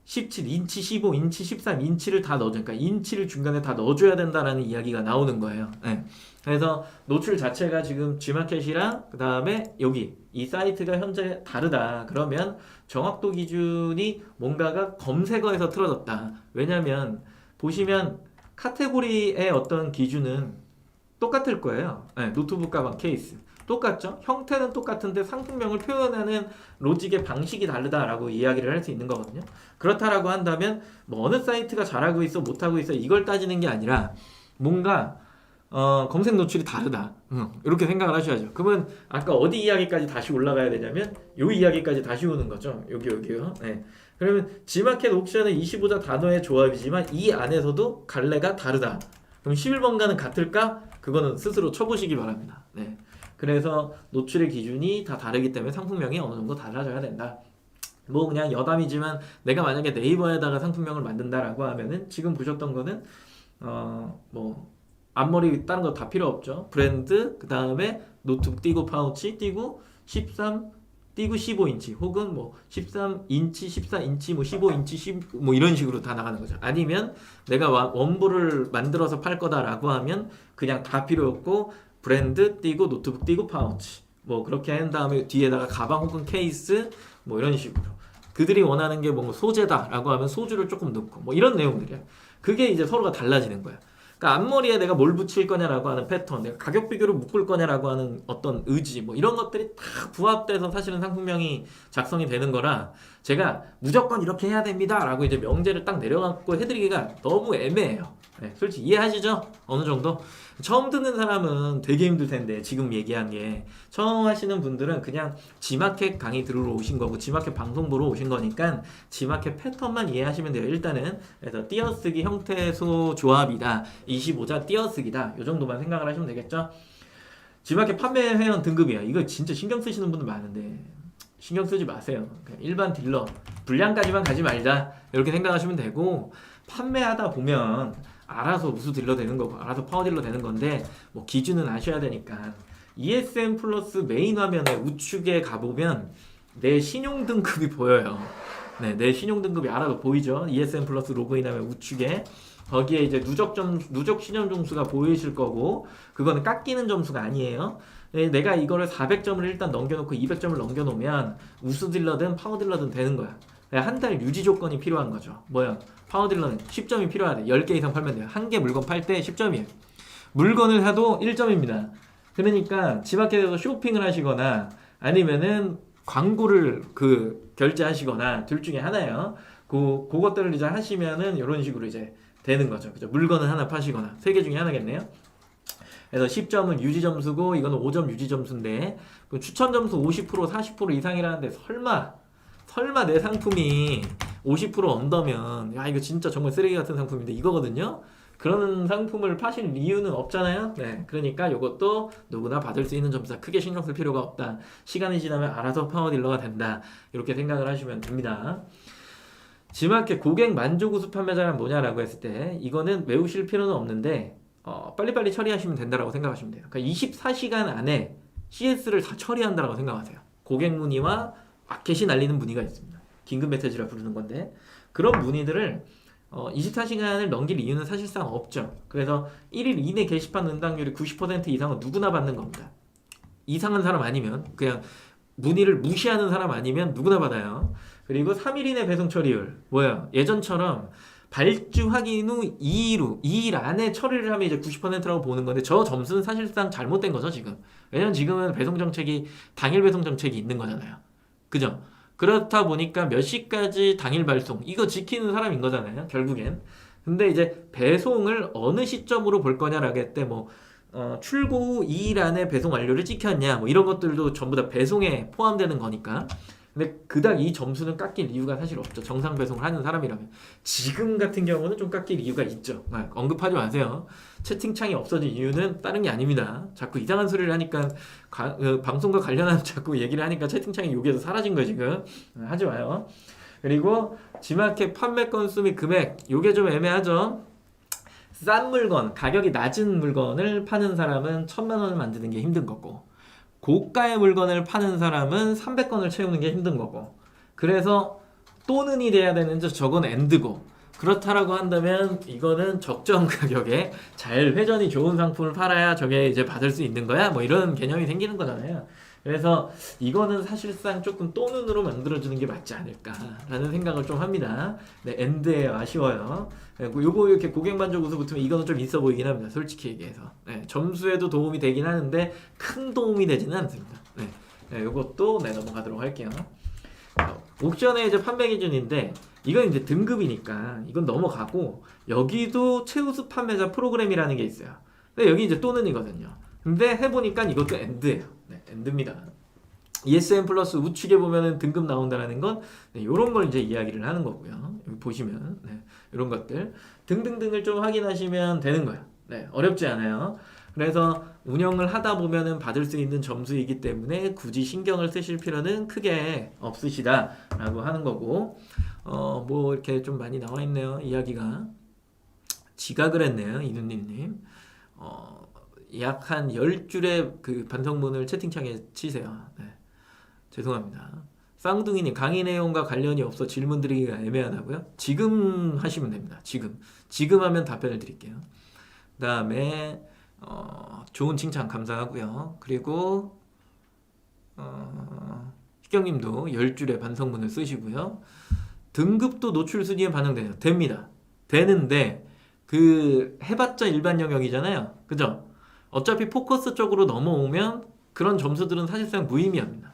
17인치, 15인치, 13인치를 다 넣어줘. 그러니까 인치를 중간에 다 넣어줘야 된다라는 이야기가 나오는 거예요. 네. 그래서 노출 자체가 지금 G마켓이랑 그 다음에 여기 이 사이트가 현재 다르다. 그러면 정확도 기준이 뭔가가 검색어에서 틀어졌다. 왜냐면 보시면 카테고리의 어떤 기준은 똑같을 거예요. 네, 노트북 가방 케이스. 똑같죠? 형태는 똑같은데 상품명을 표현하는 로직의 방식이 다르다라고 이야기를 할 수 있는 거거든요. 그렇다라고 한다면 뭐 어느 사이트가 잘하고 있어 못하고 있어 이걸 따지는 게 아니라 뭔가 검색 노출이 다르다. 이렇게 생각을 하셔야죠. 그러면 아까 어디 이야기까지 다시 올라가야 되냐면 요 이야기까지 다시 오는 거죠. 여기요. 네. 그러면 G마켓 옥션은 25자 단어의 조합이지만 이 안에서도 갈래가 다르다. 그럼 11번가는 같을까? 그거는 스스로 쳐보시기 바랍니다. 네. 그래서 노출의 기준이 다 다르기 때문에 상품명이 어느 정도 달라져야 된다. 뭐 그냥 여담이지만 내가 만약에 네이버에다가 상품명을 만든다라고 하면은 지금 보셨던 거는 뭐 앞머리 다른 거 다 필요 없죠. 브랜드 그 다음에 노트북 띄고 파우치 띄고 13 띄고 15인치 혹은 뭐 13인치 14인치 뭐 15인치 뭐 이런 식으로 다 나가는 거죠. 아니면 내가 원부를 만들어서 팔 거다라고 하면 그냥 다 필요 없고 브랜드 띄고 노트북 띄고 파우치 뭐 그렇게 한 다음에 뒤에다가 가방 혹은 케이스 뭐 이런 식으로 그들이 원하는 게 뭐 소재다라고 하면 소주를 조금 넣고 뭐 이런 내용들이야. 그게 이제 서로가 달라지는 거야. 그러니까 앞머리에 내가 뭘 붙일 거냐라고 하는 패턴, 내가 가격 비교를 묶을 거냐라고 하는 어떤 의지, 뭐 이런 것들이 다 부합돼서 사실은 상품명이 작성이 되는 거라 제가 무조건 이렇게 해야 됩니다라고 이제 명제를 딱 내려갖고 해드리기가 너무 애매해요. 네, 솔직히 이해하시죠? 어느 정도? 처음 듣는 사람은 되게 힘들 텐데 지금 얘기한 게 처음 하시는 분들은 그냥 G마켓 강의 들으러 오신 거고 G마켓 방송 보러 오신 거니까 G마켓 패턴만 이해하시면 돼요. 일단은 그래서 띄어쓰기 형태소 조합이다. 25자 띄어쓰기다. 이 정도만 생각을 하시면 되겠죠? G마켓 판매 회원 등급이야. 이거 진짜 신경 쓰시는 분들 많은데 신경 쓰지 마세요. 그냥 일반 딜러 분량까지만 가지 말자 이렇게 생각하시면 되고 판매하다 보면 알아서 우수 딜러 되는 거고 알아서 파워 딜러 되는 건데 뭐 기준은 아셔야 되니까 ESM 플러스 메인 화면에 우측에 가보면 내 신용 등급이 보여요. 네, 내 신용 등급이 알아서 보이죠. ESM 플러스 로그인하면 우측에 거기에 이제 누적 신용 점수가 보이실 거고 그거는 깎이는 점수가 아니에요. 내가 이거를 400점을 일단 넘겨놓고 200점을 넘겨놓으면 우수 딜러든 파워 딜러든 되는 거야. 한 달 유지 조건이 필요한 거죠. 뭐야? 파워딜러는 10점이 필요하대. 10개 이상 팔면 돼요. 한 개 물건 팔 때 10점이에요. 물건을 사도 1점입니다. 그러니까 G마켓에서 쇼핑을 하시거나 아니면은 광고를 결제하시거나 둘 중에 하나예요. 그것들을 이제 하시면은 이런 식으로 이제 되는 거죠. 그죠? 물건을 하나 파시거나 세 개 중에 하나겠네요. 그래서 10점은 유지 점수고 이거는 5점 유지 점수인데 추천 점수 50% 40% 이상이라는데 설마 내 상품이 50% 언더면 야 이거 진짜 정말 쓰레기 같은 상품인데 이거거든요. 그런 상품을 파실 이유는 없잖아요. 네, 그러니까 이것도 누구나 받을 수 있는 점수다. 크게 신경 쓸 필요가 없다. 시간이 지나면 알아서 파워딜러가 된다. 이렇게 생각을 하시면 됩니다. G마켓 고객 만족 우수 판매자란 뭐냐라고 했을 때 이거는 외우실 필요는 없는데 빨리빨리 처리하시면 된다라고 생각하시면 돼요. 그러니까 24시간 안에 CS를 다 처리한다라고 생각하세요. 고객 문의와 마켓이 날리는 문의가 있습니다. 긴급 메시지라 부르는 건데 그런 문의들을 24시간을 넘길 이유는 사실상 없죠. 그래서 1일 이내 게시판 응답률이 90% 이상은 누구나 받는 겁니다. 이상한 사람 아니면 그냥 문의를 무시하는 사람 아니면 누구나 받아요. 그리고 3일 이내 배송 처리율 뭐야? 예전처럼 발주 확인 후 2일 안에 처리를 하면 이제 90%라고 보는 건데 저 점수는 사실상 잘못된 거죠 지금. 왜냐면 지금은 배송 정책이 당일 배송 정책이 있는 거잖아요. 그죠? 그렇다 보니까 몇 시까지 당일 발송 이거 지키는 사람인 거잖아요 결국엔. 근데 이제 배송을 어느 시점으로 볼 거냐라고 했을 뭐 출고 후 2일 안에 배송 완료를 찍혔냐 뭐 이런 것들도 전부 다 배송에 포함되는 거니까 근데 그닥 이 점수는 깎일 이유가 사실 없죠. 정상 배송을 하는 사람이라면. 지금 같은 경우는 좀 깎일 이유가 있죠. 언급하지 마세요. 채팅창이 없어진 이유는 다른 게 아닙니다. 자꾸 이상한 소리를 하니까 방송과 관련한 자꾸 얘기를 하니까 채팅창이 여기에서 사라진 거예요 지금. 하지 마요. 그리고 G마켓 판매 건수 및 금액, 요게 좀 애매하죠. 싼 물건, 가격이 낮은 물건을 파는 사람은 1,000만 원을 만드는 게 힘든 거고, 고가의 물건을 파는 사람은 300건을 채우는 게 힘든 거고, 그래서 또는이 돼야 되는지 저건 엔드고, 그렇다라고 한다면 이거는 적정 가격에 잘 회전이 좋은 상품을 팔아야 저게 이제 받을 수 있는 거야, 뭐 이런 개념이 생기는 거잖아요. 그래서 이거는 사실상 조금 또는으로 만들어주는 게 맞지 않을까라는 생각을 좀 합니다. 네, 엔드예요. 아쉬워요. 요거 이렇게 고객 만족 우수 붙으면 이거는 좀 있어 보이긴 합니다. 솔직히 얘기해서. 네, 점수에도 도움이 되긴 하는데 큰 도움이 되지는 않습니다. 네, 네, 요것도 네, 넘어가도록 할게요. 옥션의 이제 판매 기준인데 이건 이제 등급이니까 이건 넘어가고, 여기도 최우수 판매자 프로그램이라는 게 있어요. 근데 여기 이제 또는이거든요. 근데 해보니까 이것도 엔드예요. 네, 엔드입니다. ESN 플러스 우측에 보면은 등급 나온다는 건 이런 걸 이제 이야기를 하는 거고요. 여기 보시면 이런 것들 등등등을 좀 확인하시면 되는 거예요. 네, 어렵지 않아요. 그래서 운영을 하다 보면은 받을 수 있는 점수이기 때문에 굳이 신경을 쓰실 필요는 크게 없으시다라고 하는 거고, 뭐 이렇게 좀 많이 나와 있네요. 이야기가 지각을 했네요. 이누님님. 약 한 10줄의 그 반성문을 채팅창에 치세요. 네. 죄송합니다. 쌍둥이님, 강의 내용과 관련이 없어 질문 드리기가 애매하다고요? 지금 하시면 됩니다. 지금 하면 답변을 드릴게요. 그 다음에 좋은 칭찬 감사하고요. 그리고 희경님도 10줄의 반성문을 쓰시고요. 등급도 노출 순위에 반영돼요. 됩니다. 되는데 그 해봤자 일반 영역이잖아요. 그죠? 어차피 포커스 쪽으로 넘어오면 그런 점수들은 사실상 무의미합니다.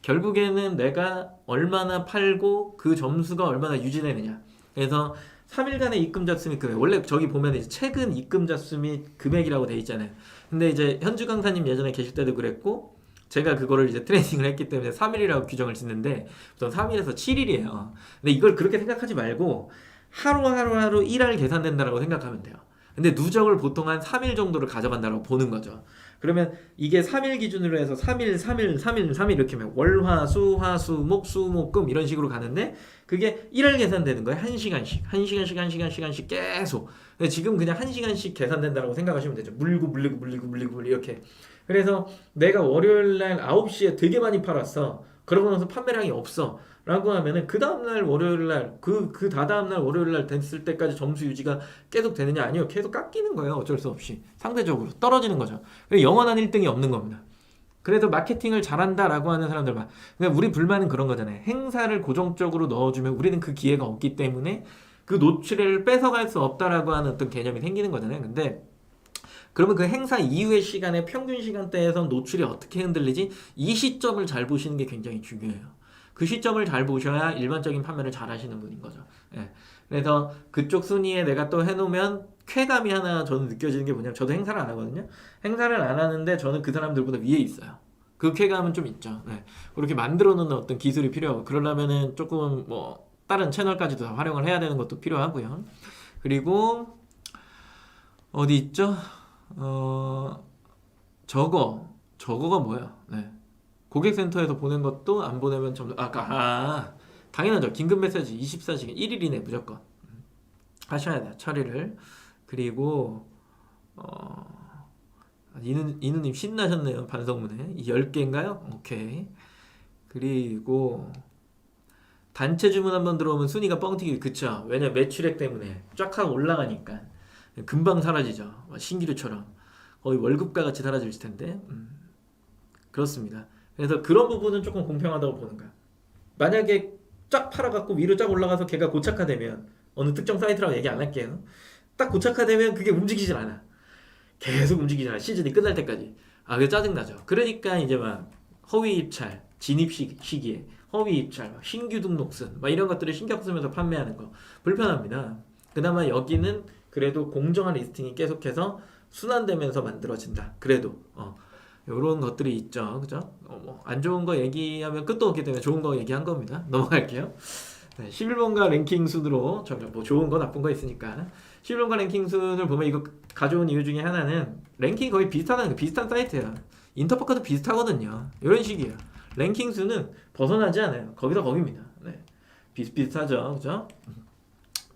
결국에는 내가 얼마나 팔고 그 점수가 얼마나 유지되느냐. 그래서 3일간의 입금자 수 및 금액, 원래 저기 보면 이제 최근 입금자 수 및 금액이라고 돼 있잖아요. 근데 이제 현주 강사님 예전에 계실 때도 그랬고, 제가 그거를 이제 트레이닝을 했기 때문에 3일이라고 규정을 짓는데 우선 3일에서 7일이에요. 근데 이걸 그렇게 생각하지 말고 하루 1할 계산된다라고 생각하면 돼요. 근데 누적을 보통 한 3일 정도를 가져간다고 보는 거죠. 그러면 이게 3일 기준으로 해서 3일 이렇게 하면 월, 화, 수, 목, 수, 목, 금 이런 식으로 가는데 그게 1월 계산되는 거예요. 1시간씩 계속. 근데 지금 그냥 1시간씩 계산된다고 생각하시면 되죠. 물리고 이렇게. 그래서 내가 월요일 날 9시에 되게 많이 팔았어. 그러고 나서 판매량이 없어. 라고 하면은 그 다음날 월요일날 그 다다음날 월요일날 됐을 때까지 점수 유지가 계속 되느냐? 아니요, 계속 깎이는 거예요. 어쩔 수 없이 상대적으로 떨어지는 거죠. 영원한 1등이 없는 겁니다. 그래서 마케팅을 잘한다라고 하는 사람들 봐. 그러니까 우리 불만은 그런 거잖아요. 행사를 고정적으로 넣어주면 우리는 그 기회가 없기 때문에 그 노출을 뺏어갈 수 없다라고 하는 어떤 개념이 생기는 거잖아요. 근데 그러면 그 행사 이후의 시간에 평균 시간대에서 노출이 어떻게 흔들리지? 이 시점을 잘 보시는 게 굉장히 중요해요. 그 시점을 잘 보셔야 일반적인 판매를 잘 하시는 분인 거죠. 예. 그래서 그쪽 순위에 내가 또 해놓으면 쾌감이 하나 저는 느껴지는 게 뭐냐면, 저도 행사를 안 하거든요. 행사를 안 하는데 저는 그 사람들보다 위에 있어요. 그 쾌감은 좀 있죠. 예. 그렇게 만들어 놓는 어떤 기술이 필요하고, 그러려면은 조금 뭐 다른 채널까지도 다 활용을 해야 되는 것도 필요하고요. 그리고 어디 있죠? 저거가 뭐야? 네. 고객센터에서 보낸 것도 안 보내면 당연하죠. 긴급 메시지 24시간 1일 이내 무조건 하셔야 돼요. 처리를. 그리고 이누님 신나셨네요. 반성문에 10개인가요? 오케이. 그리고 단체 주문 한번 들어오면 순위가 뻥튀기. 그쵸? 왜냐 매출액 때문에 쫙 하고 올라가니까 금방 사라지죠. 신기루처럼 거의 월급과 같이 사라질 텐데. 그렇습니다. 그래서 그런 부분은 조금 공평하다고 보는 거야. 만약에 쫙 팔아갖고 위로 쫙 올라가서 걔가 고착화되면, 어느 특정 사이트라고 얘기 안 할게요. 딱 고착화되면 그게 움직이질 않아. 계속 움직이잖아. 시즌이 끝날 때까지. 그게 짜증나죠. 그러니까 이제 막 허위 입찰, 진입 시기에 허위 입찰, 신규 등록순 이런 것들을 신경 쓰면서 판매하는 거 불편합니다. 그나마 여기는 그래도 공정한 리스팅이 계속해서 순환되면서 만들어진다. 그래도 요런 것들이 있죠. 그죠? 안 좋은 거 얘기하면 끝도 없기 때문에 좋은 거 얘기한 겁니다. 넘어갈게요. 네, 11번가 랭킹 순으로 뭐 좋은 거 나쁜 거 있으니까 11번가 랭킹 순을 보면 이거 가져온 이유 중에 하나는 랭킹이 거의 비슷한 사이트야. 인터파크도 비슷하거든요. 이런 식이에요. 랭킹 수는 벗어나지 않아요. 거기서 거기입니다. 네. 비슷비슷하죠. 그죠?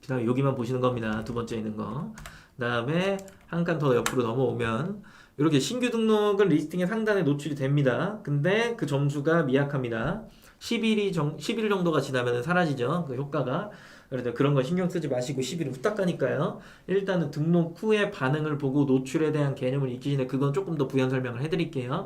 그 다음에 여기만 보시는 겁니다. 두 번째 있는 거. 그 다음에 한 칸 더 옆으로 넘어오면 이렇게 신규 등록은 리스팅의 상단에 노출이 됩니다. 근데 그 점수가 미약합니다. 10일 정도가 지나면 사라지죠. 그 효과가. 그래서 그런 거 신경 쓰지 마시고 10일 후딱 가니까요. 일단은 등록 후의 반응을 보고 노출에 대한 개념을 익히시는데 그건 조금 더 부연 설명을 해드릴게요.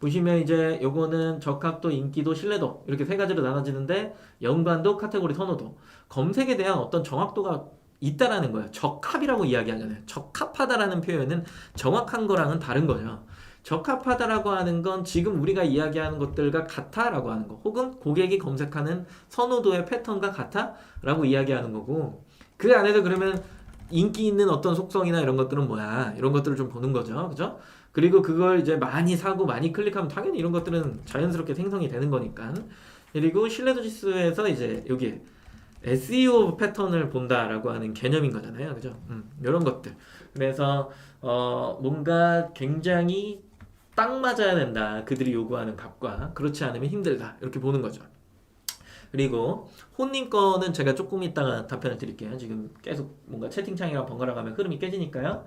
보시면 이제 요거는 적합도, 인기도, 신뢰도 이렇게 세 가지로 나눠지는데 연관도, 카테고리 선호도, 검색에 대한 어떤 정확도가 있다라는 거예요. 적합이라고 이야기하잖아요. 적합하다라는 표현은 정확한 거랑은 다른 거죠. 적합하다라고 하는 건 지금 우리가 이야기하는 것들과 같아라고 하는 거, 혹은 고객이 검색하는 선호도의 패턴과 같아라고 이야기하는 거고, 그 안에서 그러면 인기 있는 어떤 속성이나 이런 것들은 뭐야? 이런 것들을 좀 보는 거죠. 그죠? 그리고 그걸 이제 많이 사고 많이 클릭하면 당연히 이런 것들은 자연스럽게 생성이 되는 거니까. 그리고 신뢰도 지수에서 이제 여기 SEO 패턴을 본다라고 하는 개념인 거잖아요. 그죠? 이런 것들. 그래서 뭔가 굉장히 딱 맞아야 된다. 그들이 요구하는 값과 그렇지 않으면 힘들다. 이렇게 보는 거죠. 그리고 혼님 거는 제가 조금 이따가 답변을 드릴게요. 지금 계속 뭔가 채팅창이랑 번갈아 가면 흐름이 깨지니까요.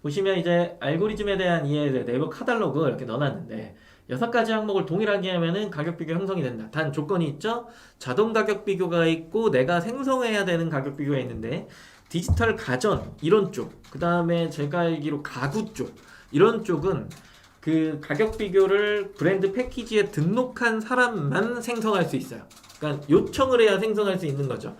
보시면 이제 알고리즘에 대한 이해, 네이버 카탈로그 이렇게 넣어놨는데 6가지 항목을 동일하게 하면은 가격 비교 형성이 된다. 단 조건이 있죠. 자동 가격 비교가 있고 내가 생성해야 되는 가격 비교가 있는데 디지털 가전 이런 쪽, 그 다음에 제가 알기로 가구 쪽 이런 쪽은 그 가격 비교를 브랜드 패키지에 등록한 사람만 생성할 수 있어요. 그러니까 요청을 해야 생성할 수 있는 거죠.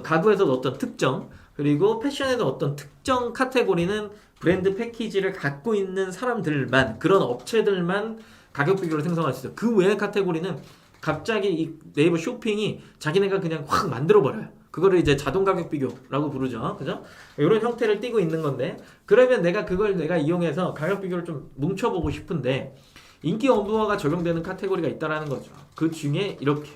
가구에서 어떤 특정, 그리고 패션에서 어떤 특정 카테고리는 브랜드 패키지를 갖고 있는 사람들만, 그런 업체들만 가격 비교를 생성할 수 있어요. 그 외의 카테고리는 갑자기 이 네이버 쇼핑이 자기네가 그냥 확 만들어버려요. 그거를 이제 자동 가격 비교라고 부르죠. 그죠? 이런 형태를 띠고 있는 건데, 그러면 그걸 내가 이용해서 가격 비교를 좀 뭉쳐보고 싶은데, 인기 어부어가 적용되는 카테고리가 있다라는 거죠. 그 중에 이렇게,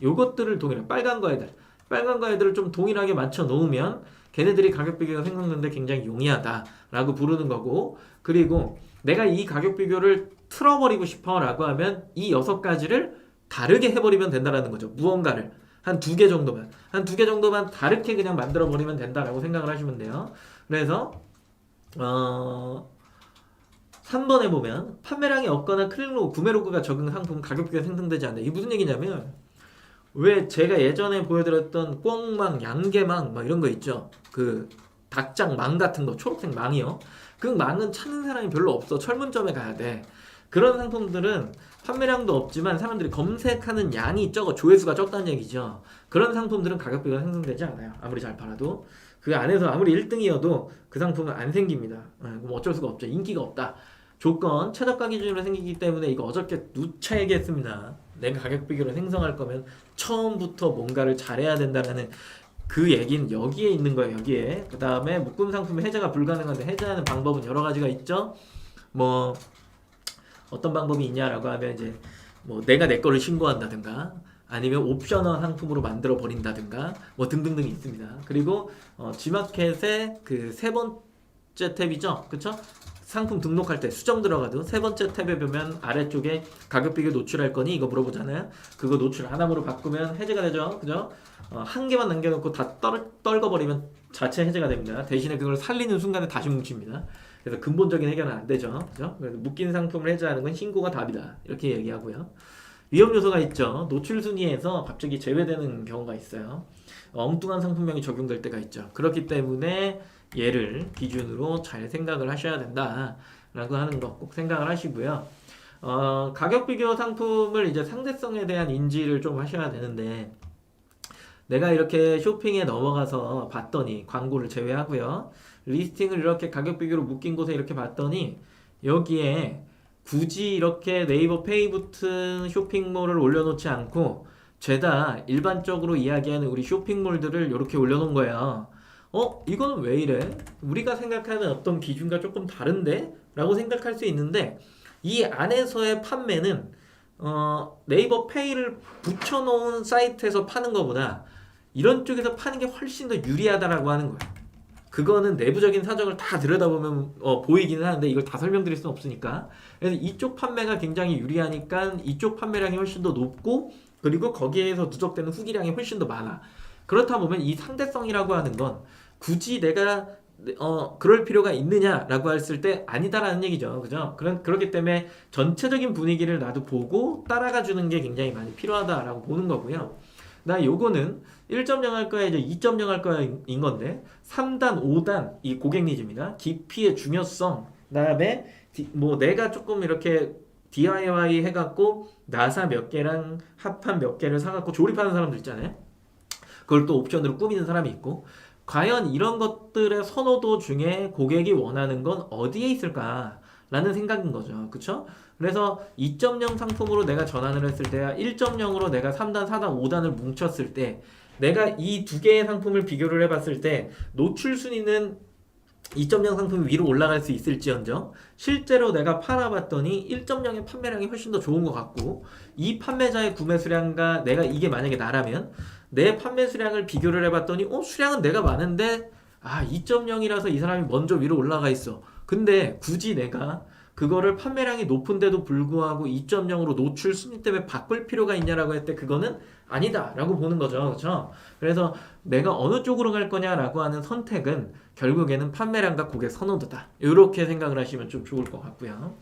요것들을 동일하게, 빨간거 애들을 좀 동일하게 맞춰 놓으면, 걔네들이 가격 비교가 생성되는데 굉장히 용이하다라고 부르는 거고, 그리고 내가 이 가격 비교를 틀어버리고 싶어라고 하면 이 6가지를 다르게 해버리면 된다라는 거죠. 무언가를 한 2개 정도만 다르게 그냥 만들어버리면 된다라고 생각을 하시면 돼요. 그래서 3번에 보면 판매량이 없거나 클릭로그, 구매로그가 적은 상품 가격 비교가 생성되지 않는다. 이게 무슨 얘기냐면, 왜 제가 예전에 보여드렸던 꿩망, 양계망 막 이런 거 있죠. 그 닭장 망 같은 거, 초록색 망이요. 그 망은 찾는 사람이 별로 없어. 철문점에 가야 돼. 그런 상품들은 판매량도 없지만 사람들이 검색하는 양이 적어. 조회수가 적다는 얘기죠. 그런 상품들은 가격 비교가 생성되지 않아요. 아무리 잘 팔아도. 그 안에서 아무리 1등이어도 그 상품은 안 생깁니다. 그럼 어쩔 수가 없죠. 인기가 없다. 조건, 최저가 기준으로 생기기 때문에 이거 어저께 누차 얘기했습니다. 내가 가격 비교를 생성할 거면 처음부터 뭔가를 잘해야 된다는 그 얘기는 여기에 있는 거예요. 여기에. 그 다음에 묶음 상품 해제가 불가능한데 해제하는 방법은 여러 가지가 있죠. 뭐 어떤 방법이 있냐라고 하면 이제 뭐 내가 내 거를 신고한다든가 아니면 옵셔널 상품으로 만들어 버린다든가 뭐 등등등이 있습니다. 그리고 G마켓의 그 3번째 탭이죠. 그쵸? 상품 등록할 때 수정 들어가도 3번째 탭에 보면 아래쪽에 가격 비교 노출할 거니 이거 물어보잖아요. 그거 노출 하나로 바꾸면 해제가 되죠. 그죠? 한 개만 남겨놓고 다 떨궈버리면 자체 해제가 됩니다. 대신에 그걸 살리는 순간에 다시 뭉칩니다. 그래서 근본적인 해결은 안 되죠. 그죠? 그래서 묶인 상품을 해제하는 건 신고가 답이다. 이렇게 얘기하고요. 위험 요소가 있죠. 노출 순위에서 갑자기 제외되는 경우가 있어요. 엉뚱한 상품명이 적용될 때가 있죠. 그렇기 때문에 얘를 기준으로 잘 생각을 하셔야 된다라고 하는 거 꼭 생각을 하시고요. 가격 비교 상품을 이제 상대성에 대한 인지를 좀 하셔야 되는데, 내가 이렇게 쇼핑에 넘어가서 봤더니 광고를 제외하고요. 리스팅을 이렇게 가격 비교로 묶인 곳에 이렇게 봤더니 여기에 굳이 이렇게 네이버 페이 붙은 쇼핑몰을 올려놓지 않고 죄다 일반적으로 이야기하는 우리 쇼핑몰들을 이렇게 올려놓은 거예요. 이거는 왜 이래? 우리가 생각하는 어떤 기준과 조금 다른데? 라고 생각할 수 있는데, 이 안에서의 판매는 네이버 페이를 붙여놓은 사이트에서 파는 것보다 이런 쪽에서 파는 게 훨씬 더 유리하다라고 하는 거예요. 그거는 내부적인 사정을 다 들여다보면 보이기는 하는데 이걸 다 설명드릴 수는 없으니까. 그래서 이쪽 판매가 굉장히 유리하니까 이쪽 판매량이 훨씬 더 높고 그리고 거기에서 누적되는 후기량이 훨씬 더 많아. 그렇다 보면 이 상대성이라고 하는 건 굳이 내가 그럴 필요가 있느냐라고 했을 때 아니다라는 얘기죠. 그죠? 그렇기 때문에 전체적인 분위기를 나도 보고 따라가 주는 게 굉장히 많이 필요하다라고 보는 거고요. 나 요거는 1.0 할 거야, 이제 2.0 할 거야인 건데 3단, 5단 이 고객 니즈입니다. 깊이의 중요성, 그다음에 뭐 내가 조금 이렇게 DIY 해갖고 나사 몇 개랑 합판 몇 개를 사갖고 조립하는 사람들 있잖아요. 그걸 또 옵션으로 꾸미는 사람이 있고 과연 이런 것들의 선호도 중에 고객이 원하는 건 어디에 있을까라는 생각인 거죠. 그쵸? 그래서 2.0 상품으로 내가 전환을 했을 때야 1.0으로 내가 3단, 4단, 5단을 뭉쳤을 때 내가 이 두 개의 상품을 비교를 해봤을 때 노출 순위는 2.0 상품이 위로 올라갈 수 있을지언정 실제로 내가 팔아봤더니 1.0의 판매량이 훨씬 더 좋은 것 같고 이 판매자의 구매 수량과 내가 이게 만약에 나라면 내 판매 수량을 비교를 해봤더니 수량은 내가 많은데 2.0이라서 이 사람이 먼저 위로 올라가 있어. 근데 굳이 내가 그거를 판매량이 높은데도 불구하고 2.0으로 노출 순위 때문에 바꿀 필요가 있냐라고 할 때 그거는 아니다라고 보는 거죠. 그렇죠? 그래서 내가 어느 쪽으로 갈 거냐라고 하는 선택은 결국에는 판매량과 고객 선호도다. 이렇게 생각을 하시면 좀 좋을 것 같고요.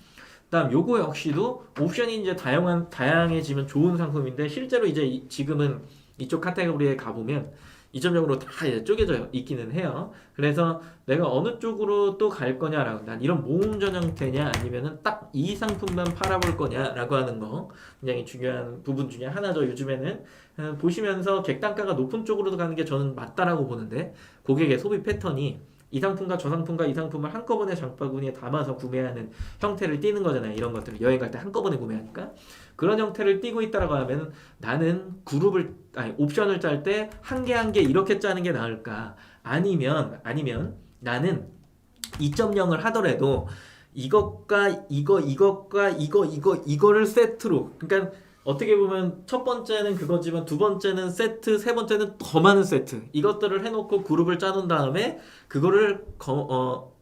그다음 요거 역시도 옵션이 이제 다양해지면 좋은 상품인데 실제로 이제 지금은 이쪽 카테고리에 가보면 2.0으로 다 이제 쪼개져 있기는 해요. 그래서 내가 어느 쪽으로 또 갈 거냐라고 난 이런 모음전 형태냐 아니면은 딱 이 상품만 팔아볼 거냐라고 하는 거 굉장히 중요한 부분 중에 하나죠. 요즘에는 보시면서 객단가가 높은 쪽으로 가는 게 저는 맞다라고 보는데 고객의 소비 패턴이 이 상품과 저 상품과 이 상품을 한꺼번에 장바구니에 담아서 구매하는 형태를 띠는 거잖아요. 이런 것들을 여행 갈 때 한꺼번에 구매하니까 그런 형태를 띠고 있다라고 하면 나는 옵션을 짤 때 한 개 한 개 이렇게 짜는 게 나을까? 아니면 나는 2.0을 하더라도 이것과 이것과 이거를 세트로 그러니까 어떻게 보면 첫 번째는 그거지만 두 번째는 세트, 세 번째는 더 많은 세트 이것들을 해놓고 그룹을 짜놓은 다음에 그거를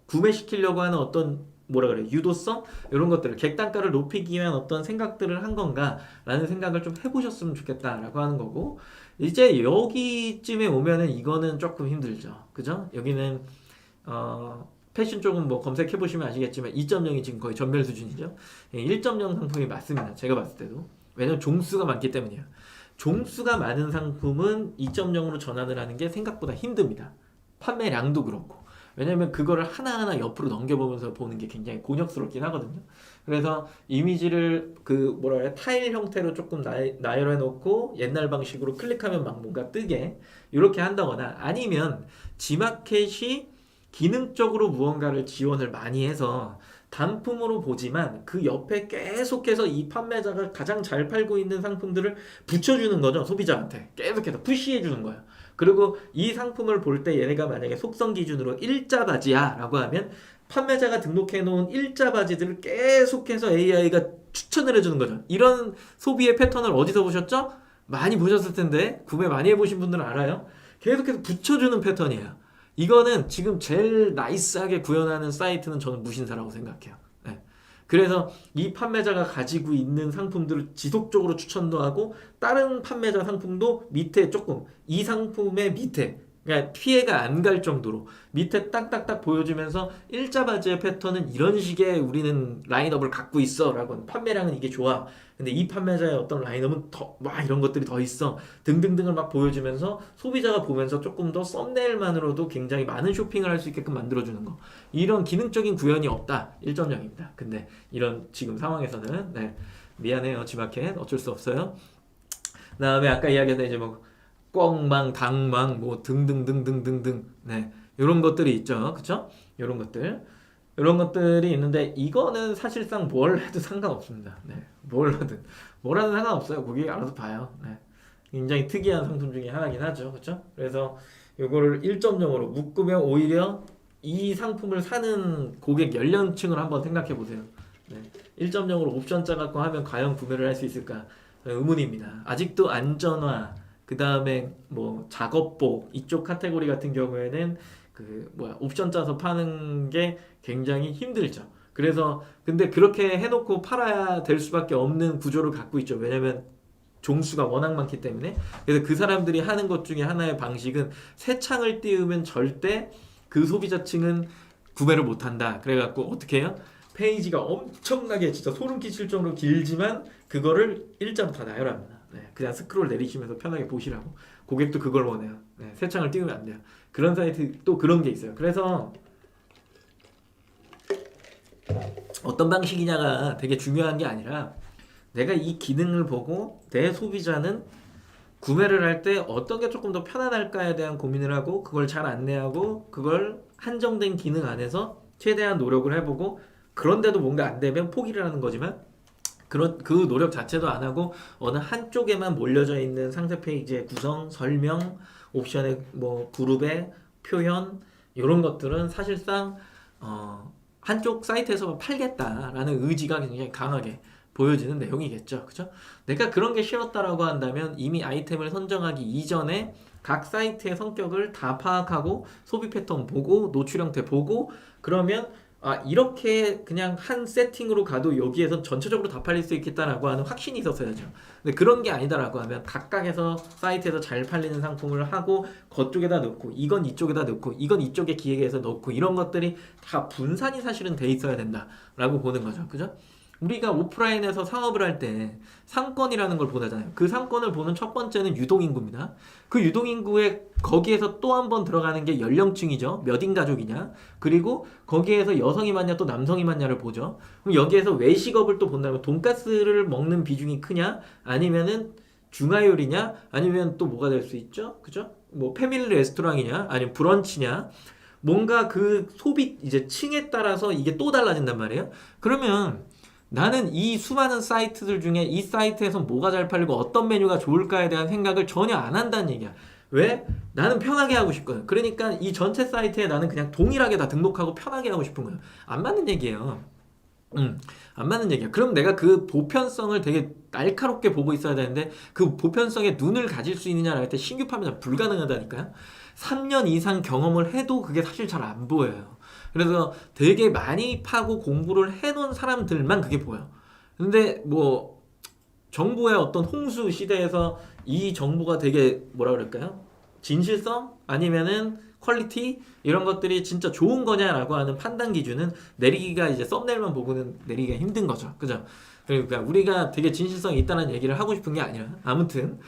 구매시키려고 하는 어떤 뭐라 그래 유도성 이런 것들을 객단가를 높이기 위한 어떤 생각들을 한 건가라는 생각을 좀 해보셨으면 좋겠다라고 하는 거고 이제 여기쯤에 오면은 이거는 조금 힘들죠. 그죠? 여기는 패션 쪽은 뭐 검색해 보시면 아시겠지만 2.0이 지금 거의 전멸 수준이죠. 1.0 상품이 맞습니다. 제가 봤을 때도. 왜냐면 종수가 많기 때문이에요. 종수가 많은 상품은 2.0으로 전환을 하는 게 생각보다 힘듭니다. 판매량도 그렇고. 왜냐면 그거를 하나하나 옆으로 넘겨보면서 보는 게 굉장히 곤욕스럽긴 하거든요. 그래서 이미지를 타일 형태로 조금 나열해 놓고 옛날 방식으로 클릭하면 막 뭔가 뜨게 이렇게 한다거나 아니면 G마켓이 기능적으로 무언가를 지원을 많이 해서 단품으로 보지만 그 옆에 계속해서 이 판매자가 가장 잘 팔고 있는 상품들을 붙여주는 거죠. 소비자한테 계속해서 푸시해주는 거야. 그리고 이 상품을 볼 때 얘네가 만약에 속성 기준으로 일자 바지야 라고 하면 판매자가 등록해 놓은 일자 바지들을 계속해서 AI가 추천을 해주는 거죠. 이런 소비의 패턴을 어디서 보셨죠? 많이 보셨을 텐데 구매 많이 해보신 분들은 알아요. 계속해서 붙여주는 패턴이에요. 이거는 지금 제일 나이스하게 구현하는 사이트는 저는 무신사라고 생각해요. 네. 그래서 이 판매자가 가지고 있는 상품들을 지속적으로 추천도 하고 다른 판매자 상품도 밑에 조금 이 상품의 밑에 그러니까 피해가 안 갈 정도로 밑에 딱딱딱 보여주면서 일자 바지의 패턴은 이런 식의 우리는 라인업을 갖고 있어 라고 판매량은 이게 좋아 근데 이 판매자의 어떤 라인업은 이런 것들이 더 있어 등등등을 막 보여주면서 소비자가 보면서 조금 더 썸네일만으로도 굉장히 많은 쇼핑을 할 수 있게끔 만들어주는 거 이런 기능적인 구현이 없다 1.0입니다. 근데 이런 지금 상황에서는 미안해요 G마켓 어쩔 수 없어요. 그다음에 아까 이야기했던 이제 뭐 꽝망, 당망, 뭐 등등등등등등, 이런 것들이 있죠, 그쵸? 이런 것들이 있는데 이거는 사실상 뭘 해도 상관없습니다. 뭘 하든 상관없어요. 고객이 알아서 봐요. 굉장히 특이한 상품 중에 하나긴 하죠, 그쵸? 그래서 이거를 1.0으로 묶으면 오히려 이 상품을 사는 고객 연령층을 한번 생각해 보세요. 1.0으로 옵션 짜갖고 하면 과연 구매를 할 수 있을까? 의문입니다. 아직도 안전화, 그 다음에 뭐 작업복 이쪽 카테고리 같은 경우에는 그 뭐야 옵션 짜서 파는 게 굉장히 힘들죠. 그래서 근데 그렇게 해놓고 팔아야 될 수밖에 없는 구조를 갖고 있죠. 왜냐면 종수가 워낙 많기 때문에. 그래서 그 사람들이 하는 것 중에 하나의 방식은 새 창을 띄우면 절대 그 소비자층은 구매를 못한다. 그래갖고 어떻게 해요? 페이지가 엄청나게 진짜 소름 끼칠 정도로 길지만 그거를 일자부터 나열합니다. 네, 그냥 스크롤 내리시면서 편하게 보시라고. 고객도 그걸 원해요. 네, 새 창을 띄우면 안 돼요. 그런 사이트 또 그런 게 있어요. 그래서 어떤 방식이냐가 되게 중요한 게 아니라 내가 이 기능을 보고 내 소비자는 구매를 할 때 어떤 게 조금 더 편안할까에 대한 고민을 하고 그걸 잘 안내하고 그걸 한정된 기능 안에서 최대한 노력을 해보고 그런데도 뭔가 안 되면 포기를 하는 거지만 그런 그 노력 자체도 안 하고 어느 한쪽에만 몰려져 있는 상세 페이지의 구성, 설명, 옵션의 뭐 그룹의 표현 이런 것들은 사실상 한쪽 사이트에서 팔겠다라는 의지가 굉장히 강하게 보여지는 내용이겠죠. 그죠? 내가 그런 게 싫었다라고 한다면 이미 아이템을 선정하기 이전에 각 사이트의 성격을 다 파악하고 소비 패턴 보고 노출 형태 보고 그러면 아 이렇게 그냥 한 세팅으로 가도 여기에서 전체적으로 다 팔릴 수 있겠다라고 하는 확신이 있었어야죠. 근데 그런 게 아니다라고 하면 각각에서 사이트에서 잘 팔리는 상품을 하고 그쪽에다 넣고 이건 이쪽에다 넣고 이건 이쪽에 기획해서 넣고 이런 것들이 다 분산이 사실은 돼 있어야 된다라고 보는 거죠. 그죠? 우리가 오프라인에서 사업을 할 때 상권이라는 걸 보잖아요. 그 상권을 보는 첫 번째는 유동인구입니다. 그 유동인구에 거기에서 또 한 번 들어가는 게 연령층이죠. 몇 인 가족이냐. 그리고 거기에서 여성이 많냐 또 남성이 많냐를 보죠. 그럼 여기에서 외식업을 또 본다면 돈가스를 먹는 비중이 크냐 아니면은 중화요리냐 아니면 또 뭐가 될 수 있죠. 그죠? 뭐 패밀리 레스토랑이냐 아니면 브런치냐 뭔가 그 소비 이제 층에 따라서 이게 또 달라진단 말이에요. 그러면 나는 이 수많은 사이트들 중에 이 사이트에서 뭐가 잘 팔리고 어떤 메뉴가 좋을까에 대한 생각을 전혀 안 한다는 얘기야. 왜? 나는 편하게 하고 싶거든. 그러니까 이 전체 사이트에 나는 그냥 동일하게 다 등록하고 편하게 하고 싶은 거야. 안 맞는 얘기예요. 안 맞는 얘기야. 그럼 내가 그 보편성을 되게 날카롭게 보고 있어야 되는데 그 보편성에 눈을 가질 수 있느냐를 할 때 신규 판매는 불가능하다니까요. 3년 이상 경험을 해도 그게 사실 잘 안 보여요. 그래서 되게 많이 파고 공부를 해놓은 사람들만 그게 보여. 근데 뭐 정보의 어떤 홍수 시대에서 이 정보가 되게 뭐라 그럴까요? 진실성 아니면은 퀄리티 이런 것들이 진짜 좋은 거냐라고 하는 판단 기준은 내리기가 이제 썸네일만 보고는 내리기가 힘든 거죠. 그죠? 그러니까 우리가 되게 진실성이 있다는 얘기를 하고 싶은 게 아니라 아무튼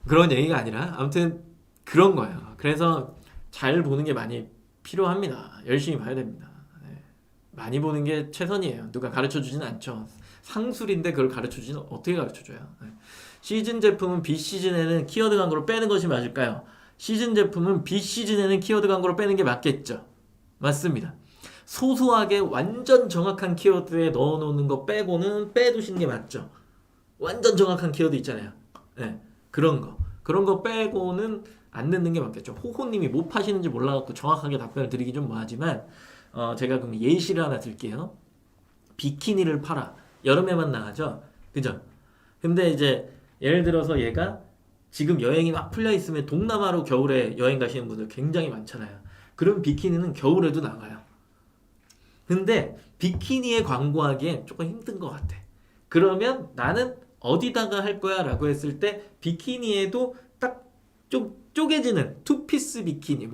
그런 얘기가 아니라 아무튼 그런 거예요. 그래서 잘 보는 게 많이 필요합니다. 열심히 봐야 됩니다. 네. 많이 보는 게 최선이에요. 누가 가르쳐 주진 않죠. 상술인데 그걸 가르쳐 주지는 어떻게 가르쳐 줘요? 네. 시즌 제품은 비시즌에는 키워드 광고를 빼는 것이 맞을까요? 시즌 제품은 비시즌에는 키워드 광고를 빼는 게 맞겠죠. 맞습니다. 소소하게 완전 정확한 키워드에 넣어놓는 거 빼고는 빼두시는 게 맞죠. 완전 정확한 키워드 있잖아요. 네. 그런 거 빼고는 안 넣는 게 맞겠죠. 호호님이 못 파시는지 몰라갖고 정확하게 답변을 드리기 좀 뭐하지만 제가 그럼 예시를 하나 들게요. 비키니를 팔아. 여름에만 나가죠. 그죠? 근데 이제 예를 들어서 얘가 지금 여행이 막 풀려 있으면 동남아로 겨울에 여행 가시는 분들 굉장히 많잖아요. 그럼 비키니는 겨울에도 나가요. 근데 비키니에 광고하기엔 조금 힘든 것 같아. 그러면 나는 어디다가 할 거야 라고 했을 때 비키니에도 딱 좀 쪼개지는 투피스 비키니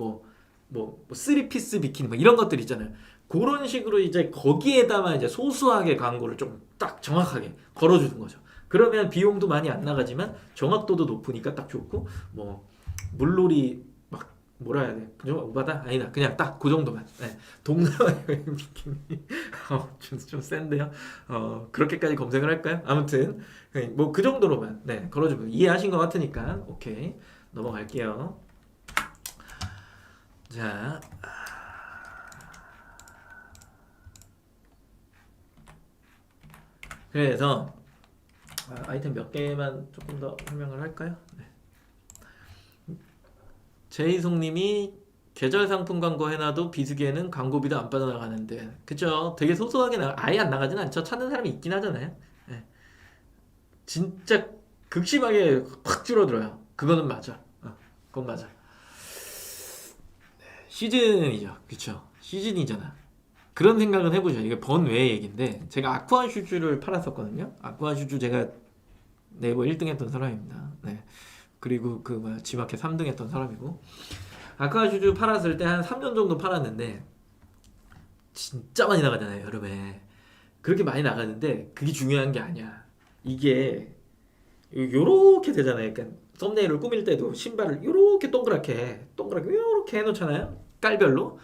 쓰리피스 비키니 뭐 이런 것들 있잖아요. 그런 식으로 이제 거기에다만 이제 소수하게 광고를 좀 딱 정확하게 걸어주는 거죠. 그러면 비용도 많이 안 나가지만 정확도도 높으니까 딱 좋고 뭐 물놀이 막 뭐라 해야 돼? 좀 오바다? 아니다. 그냥 딱 그 정도만. 네. 동남아 여행 비키니 좀 센데요. 그렇게까지 검색을 할까요? 아무튼 뭐 그 정도로만 네 걸어주면 이해하신 것 같으니까 오케이 넘어갈게요. 자. 그래서 아이템 몇 개만 조금 더 설명을 할까요? 네. 제이송님이 계절 상품 광고 해놔도 비수기에는 광고비도 안 빠져나가는데, 그죠? 되게 소소하게 아예 안 나가진 않죠. 찾는 사람이 있긴 하잖아요. 예. 진짜 극심하게 확 줄어들어요. 그거는 맞아. 그건 맞아. 시즌이죠. 그쵸? 시즌이잖아. 그런 생각은 해보죠. 이게 번외 얘기인데, 제가 아쿠아 슈즈를 팔았었거든요. 아쿠아 슈즈 제가 네이버 1등 했던 사람입니다. 네. 그리고 그 뭐야, 지마켓 3등 했던 사람이고, 아쿠아 슈즈 팔았을 때 한 3년 정도 팔았는데, 진짜 많이 나가잖아요, 여름에. 그렇게 많이 나가는데, 그게 중요한 게 아니야. 이게, 요렇게 되잖아요. 그러니까, 썸네일을 꾸밀 때도 신발을 요렇게 요렇게 해놓잖아요. 깔별로.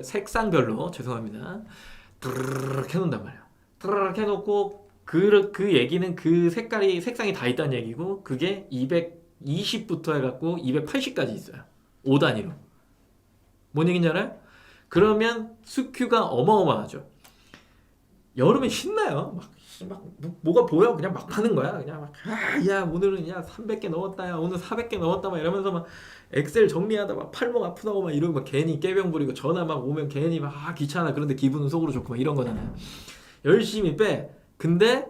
색상별로. 죄송합니다. 드르륵 해놓는단 말이야. 드르륵 해놓고, 그 얘기는 그 색상이 다 있다는 얘기고, 그게 220부터 해갖고 280까지 있어요. 5단위로. 뭔 얘기인지 알아요? 그러면 수큐가 어마어마하죠. 여름에 신나요. 뭐가 보여? 그냥 막 파는 거야. 그냥 막, 야, 오늘은 야, 300개 넣었다. 야, 오늘 400개 넣었다. 막 이러면서 막 엑셀 정리하다 막 팔목 아프다고 막 이러고 막 괜히 깨병 부리고 전화 막 오면 괜히 막 귀찮아. 그런데 기분은 속으로 좋고 막 이런 거잖아요. 열심히 빼. 근데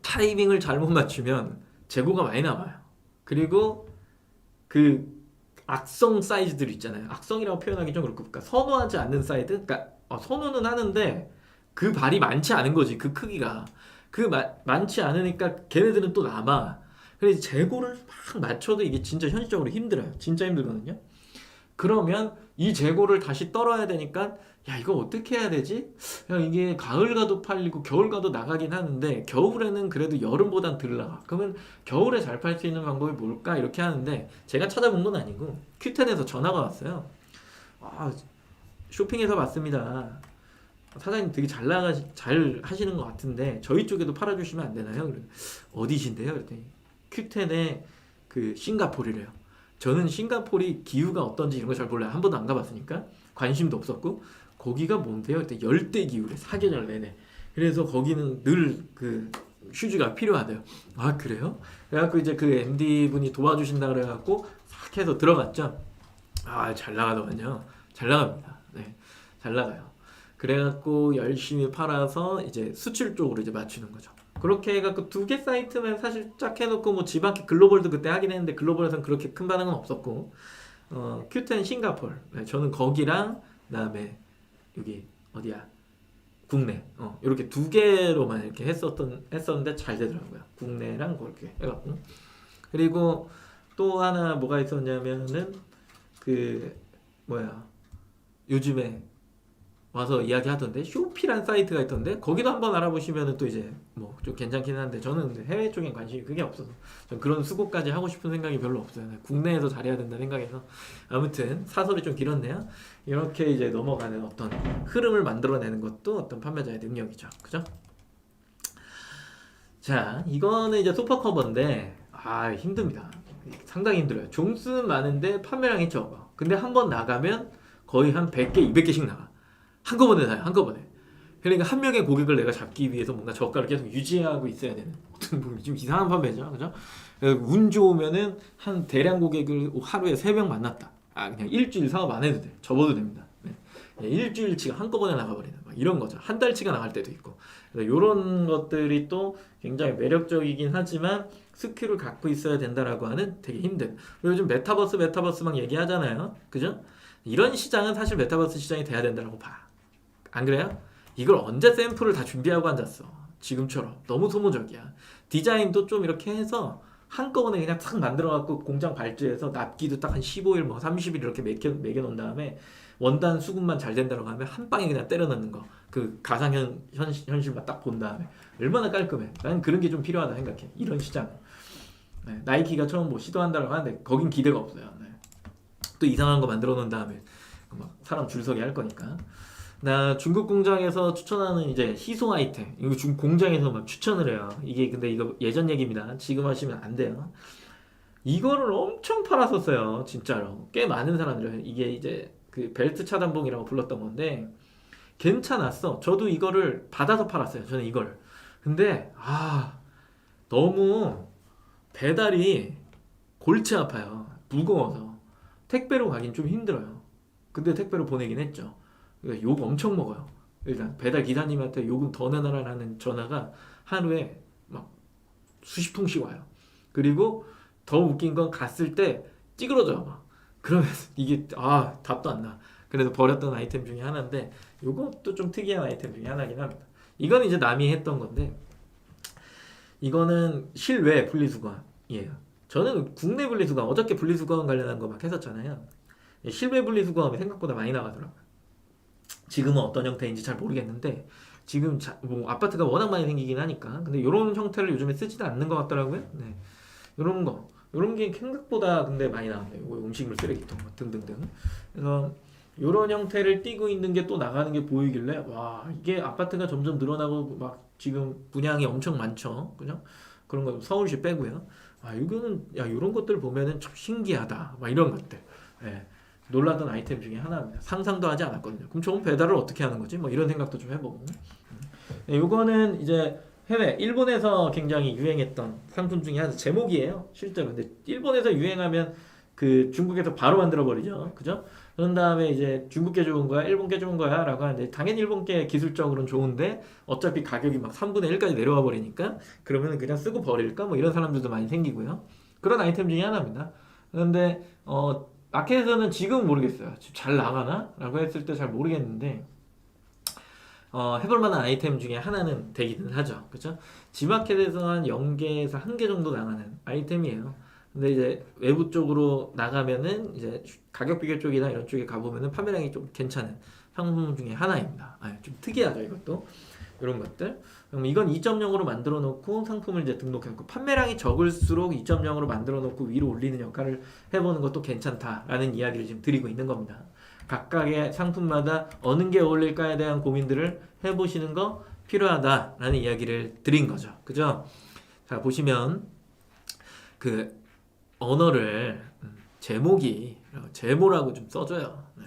타이밍을 잘못 맞추면 재고가 많이 남아요. 그리고 그 악성 사이즈들 있잖아요. 악성이라고 표현하기 좀 그렇고, 그러니까 선호하지 않는 사이즈. 그러니까 선호는 하는데 그 발이 많지 않은 거지. 그 크기가 많지 않으니까 걔네들은 또 남아. 그래서 재고를 막 맞춰도 이게 진짜 현실적으로 힘들어요. 진짜 힘들거든요. 그러면 이 재고를 다시 떨어야 되니까, 야, 이거 어떻게 해야 되지? 야, 이게 가을 가도 팔리고 겨울 가도 나가긴 하는데, 겨울에는 그래도 여름보단 덜 나가. 그러면 겨울에 잘 팔 수 있는 방법이 뭘까? 이렇게 하는데, 제가 찾아본 건 아니고 큐텐에서 전화가 왔어요. 아, 쇼핑에서 봤습니다. 사장님 되게 잘 하시는 것 같은데 저희 쪽에도 팔아주시면 안 되나요? 어디신데요? 그랬더니 큐텐의 그 싱가포르래요. 저는 싱가포르 기후가 어떤지 이런 거 잘 몰라요. 한 번도 안 가봤으니까 관심도 없었고, 거기가 뭔데요? 그때 열대 기후래, 사계절 내내. 그래서 거기는 늘 그 휴지가 필요하대요. 아, 그래요? 그래갖고 이제 그 MD 분이 도와주신다 그래갖고 싹 해서 들어갔죠. 아, 잘 나가더만요. 잘 나갑니다. 네, 잘 나가요. 그래갖고 열심히 팔아서 이제 수출 쪽으로 이제 맞추는 거죠. 그렇게 해갖고 두 개 사이트만 사실 쫙 해놓고, 뭐 지마켓 글로벌도 그때 하긴 했는데 글로벌에서는 그렇게 큰 반응은 없었고, 큐텐 싱가폴, 네, 저는 거기랑 그다음에 여기 어디야, 국내, 이렇게 두 개로만 이렇게 했었는데 잘 되더라고요. 국내랑 그렇게 해갖고. 그리고 또 하나 뭐가 있었냐면은 그 뭐야, 요즘에 와서 이야기하던데 쇼피란 사이트가 있던데, 거기도 한번 알아보시면은 또 이제 뭐 좀 괜찮긴 한데, 저는 해외 쪽엔 관심이 크게 없어서 전 그런 수고까지 하고 싶은 생각이 별로 없어요. 국내에서 잘해야 된다 생각해서. 아무튼 사설이 좀 길었네요. 이렇게 이제 넘어가는 어떤 흐름을 만들어내는 것도 어떤 판매자의 능력이죠. 그죠? 자, 이거는 이제 소파 커버인데, 힘듭니다. 상당히 힘들어요. 종수는 많은데 판매량이 적어. 근데 한 번 나가면 거의 한 100개, 200개씩 나가. 한꺼번에 사요, 한꺼번에. 그러니까 한 명의 고객을 내가 잡기 위해서 뭔가 저가를 계속 유지하고 있어야 되는, 좀 이상한 판매죠, 그죠? 운 좋으면은 한 대량 고객을 하루에 3명 만났다. 그냥 일주일 사업 안 해도 돼. 접어도 됩니다. 네. 일주일치가 한꺼번에 나가버리는 막 이런 거죠. 한 달치가 나갈 때도 있고. 그래서 이런 것들이 또 굉장히 매력적이긴 하지만 스킬을 갖고 있어야 된다라고 하는 되게 힘든. 그리고 요즘 메타버스 막 얘기하잖아요, 그죠? 이런 시장은 사실 메타버스 시장이 돼야 된다고 봐. 안 그래요? 이걸 언제 샘플을 다 준비하고 앉았어. 지금처럼 너무 소모적이야. 디자인도 좀 이렇게 해서 한꺼번에 그냥 탁 만들어갖고 공장 발주해서 납기도 딱 한 15일 뭐 30일 이렇게 매겨놓은 다음에 원단 수급만 잘 된다고 하면 한 방에 그냥 때려 넣는 거. 그 현실만 딱 본 다음에 얼마나 깔끔해. 나는 그런 게 좀 필요하다 생각해. 이런 시장. 네, 나이키가 처음 뭐 시도한다고 하는데 거긴 기대가 없어요. 네. 또 이상한 거 만들어 놓은 다음에 막 사람 줄 서게 할 거니까. 나 중국 공장에서 추천하는 이제 희소 아이템, 이거 중국 공장에서 막 추천을 해요. 이게 근데 이거 예전 얘기입니다. 지금 하시면 안 돼요. 이거를 엄청 팔았었어요, 진짜로. 꽤 많은 사람들. 이게 이제 그 벨트 차단봉이라고 불렀던 건데 괜찮았어. 저도 이거를 받아서 팔았어요. 저는 이걸. 근데 너무 배달이 골치 아파요. 무거워서. 택배로 가긴 좀 힘들어요. 근데 택배로 보내긴 했죠. 그러니까 욕 엄청 먹어요. 일단 배달 기사님한테 요금 더 내놔라는 전화가 하루에 막 수십 통씩 와요. 그리고 더 웃긴 건 갔을 때 찌그러져요 막. 그러면 이게 답도 안 나. 그래서 버렸던 아이템 중에 하나인데 요것도 좀 특이한 아이템 중에 하나긴 합니다. 이건 이제 남이 했던 건데 이거는 실외 분리수거함이에요. 저는 국내 분리수거함 어저께 분리수거함 관련한 거 막 했었잖아요. 실외 분리수거함이 생각보다 많이 나가더라고요. 지금은 어떤 형태인지 잘 모르겠는데 지금 뭐 아파트가 워낙 많이 생기긴 하니까 근데 이런 형태를 요즘에 쓰지도 않는 것 같더라고요. 네. 이런 게 생각보다 근데 많이 나와요. 음식물 쓰레기통 등등등. 그래서 이런 형태를 띠고 있는 게 또 나가는 게 보이길래 와 이게 아파트가 점점 늘어나고 막 지금 분양이 엄청 많죠. 그죠? 그런 거 서울시 빼고요. 이거는 이런 것들 보면은 참 신기하다. 막 이런 것들. 예. 놀랐던 아이템 중에 하나입니다. 상상도 하지 않았거든요. 그럼 좋은 배달을 어떻게 하는 거지? 뭐 이런 생각도 좀 해보고. 이거는 이제 해외 일본에서 굉장히 유행했던 상품 중에 하나 제목이에요. 실제로. 근데 일본에서 유행하면 그 중국에서 바로 만들어 버리죠. 그죠? 그런 다음에 이제 중국 게 좋은 거야, 일본 게 좋은 거야 라고 하는데 당연히 일본 게 기술적으로는 좋은데 어차피 가격이 막 3분의 1까지 내려와 버리니까 그러면 그냥 쓰고 버릴까? 뭐 이런 사람들도 많이 생기고요. 그런 아이템 중에 하나입니다. 그런데 마켓에서는 지금 모르겠어요. 지금 잘 나가나? 라고 했을 때 잘 모르겠는데 해볼 만한 아이템 중에 하나는 되기는 하죠. 그죠? G마켓에서 한 0개에서 1개 정도 나가는 아이템이에요. 근데 이제 외부 쪽으로 나가면은 이제 가격 비교 쪽이나 이런 쪽에 가보면은 판매량이 좀 괜찮은 상품 중에 하나입니다. 좀 특이하죠, 이것도. 이런 것들. 그럼 이건 2.0으로 만들어 놓고 상품을 이제 등록해놓고 판매량이 적을수록 2.0으로 만들어 놓고 위로 올리는 역할을 해보는 것도 괜찮다라는 이야기를 지금 드리고 있는 겁니다. 각각의 상품마다 어느 게 어울릴까에 대한 고민들을 해보시는 거 필요하다라는 이야기를 드린 거죠. 그죠? 자, 보시면 그 언어를 제모라고 좀 써줘요. 네.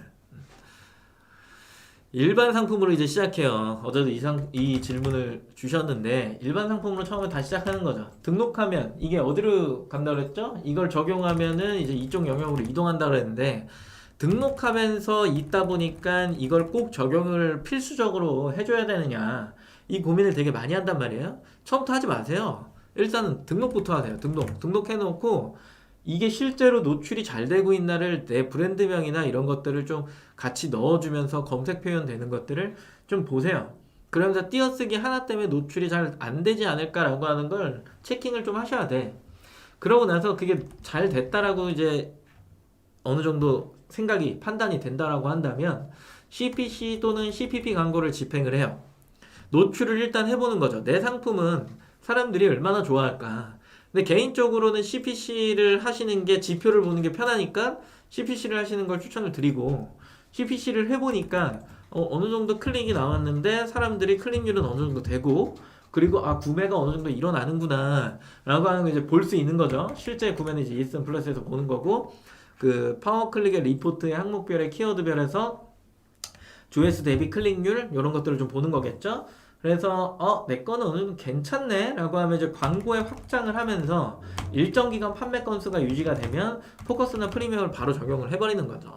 일반 상품으로 이제 시작해요. 어제도 이 질문을 주셨는데 일반 상품으로 처음에 다시 시작하는 거죠. 등록하면 이게 어디로 간다 그랬죠? 이걸 적용하면은 이제 이쪽 영역으로 이동한다 그랬는데 등록하면서 있다 보니까 이걸 꼭 적용을 필수적으로 해줘야 되느냐 이 고민을 되게 많이 한단 말이에요. 처음부터 하지 마세요. 일단은 등록부터 하세요. 등록해놓고 이게 실제로 노출이 잘 되고 있나를 내 브랜드명이나 이런 것들을 좀 같이 넣어주면서 검색 표현 되는 것들을 좀 보세요. 그러면서 띄어쓰기 하나 때문에 노출이 잘 안 되지 않을까라고 하는 걸 체킹을 좀 하셔야 돼. 그러고 나서 그게 잘 됐다라고 이제 어느 정도 생각이 판단이 된다라고 한다면 CPC 또는 CPP 광고를 집행을 해요. 노출을 일단 해보는 거죠. 내 상품은 사람들이 얼마나 좋아할까. 근데 개인적으로는 CPC를 하시는 게 지표를 보는 게 편하니까 CPC를 하시는 걸 추천을 드리고 CPC를 해보니까 어느 정도 클릭이 나왔는데 사람들이 클릭률은 어느 정도 되고 그리고 구매가 어느 정도 일어나는구나 라고 하는 걸 이제 볼 수 있는 거죠. 실제 구매는 이제 ESN 플러스에서 보는 거고 그 파워클릭의 리포트의 항목별의 키워드별에서 조회수 대비 클릭률 이런 것들을 좀 보는 거겠죠. 그래서 내 거는 어느 정도 괜찮네 라고 하면 이제 광고에 확장을 하면서 일정 기간 판매 건수가 유지가 되면 포커스나 프리미엄을 바로 적용을 해버리는 거죠.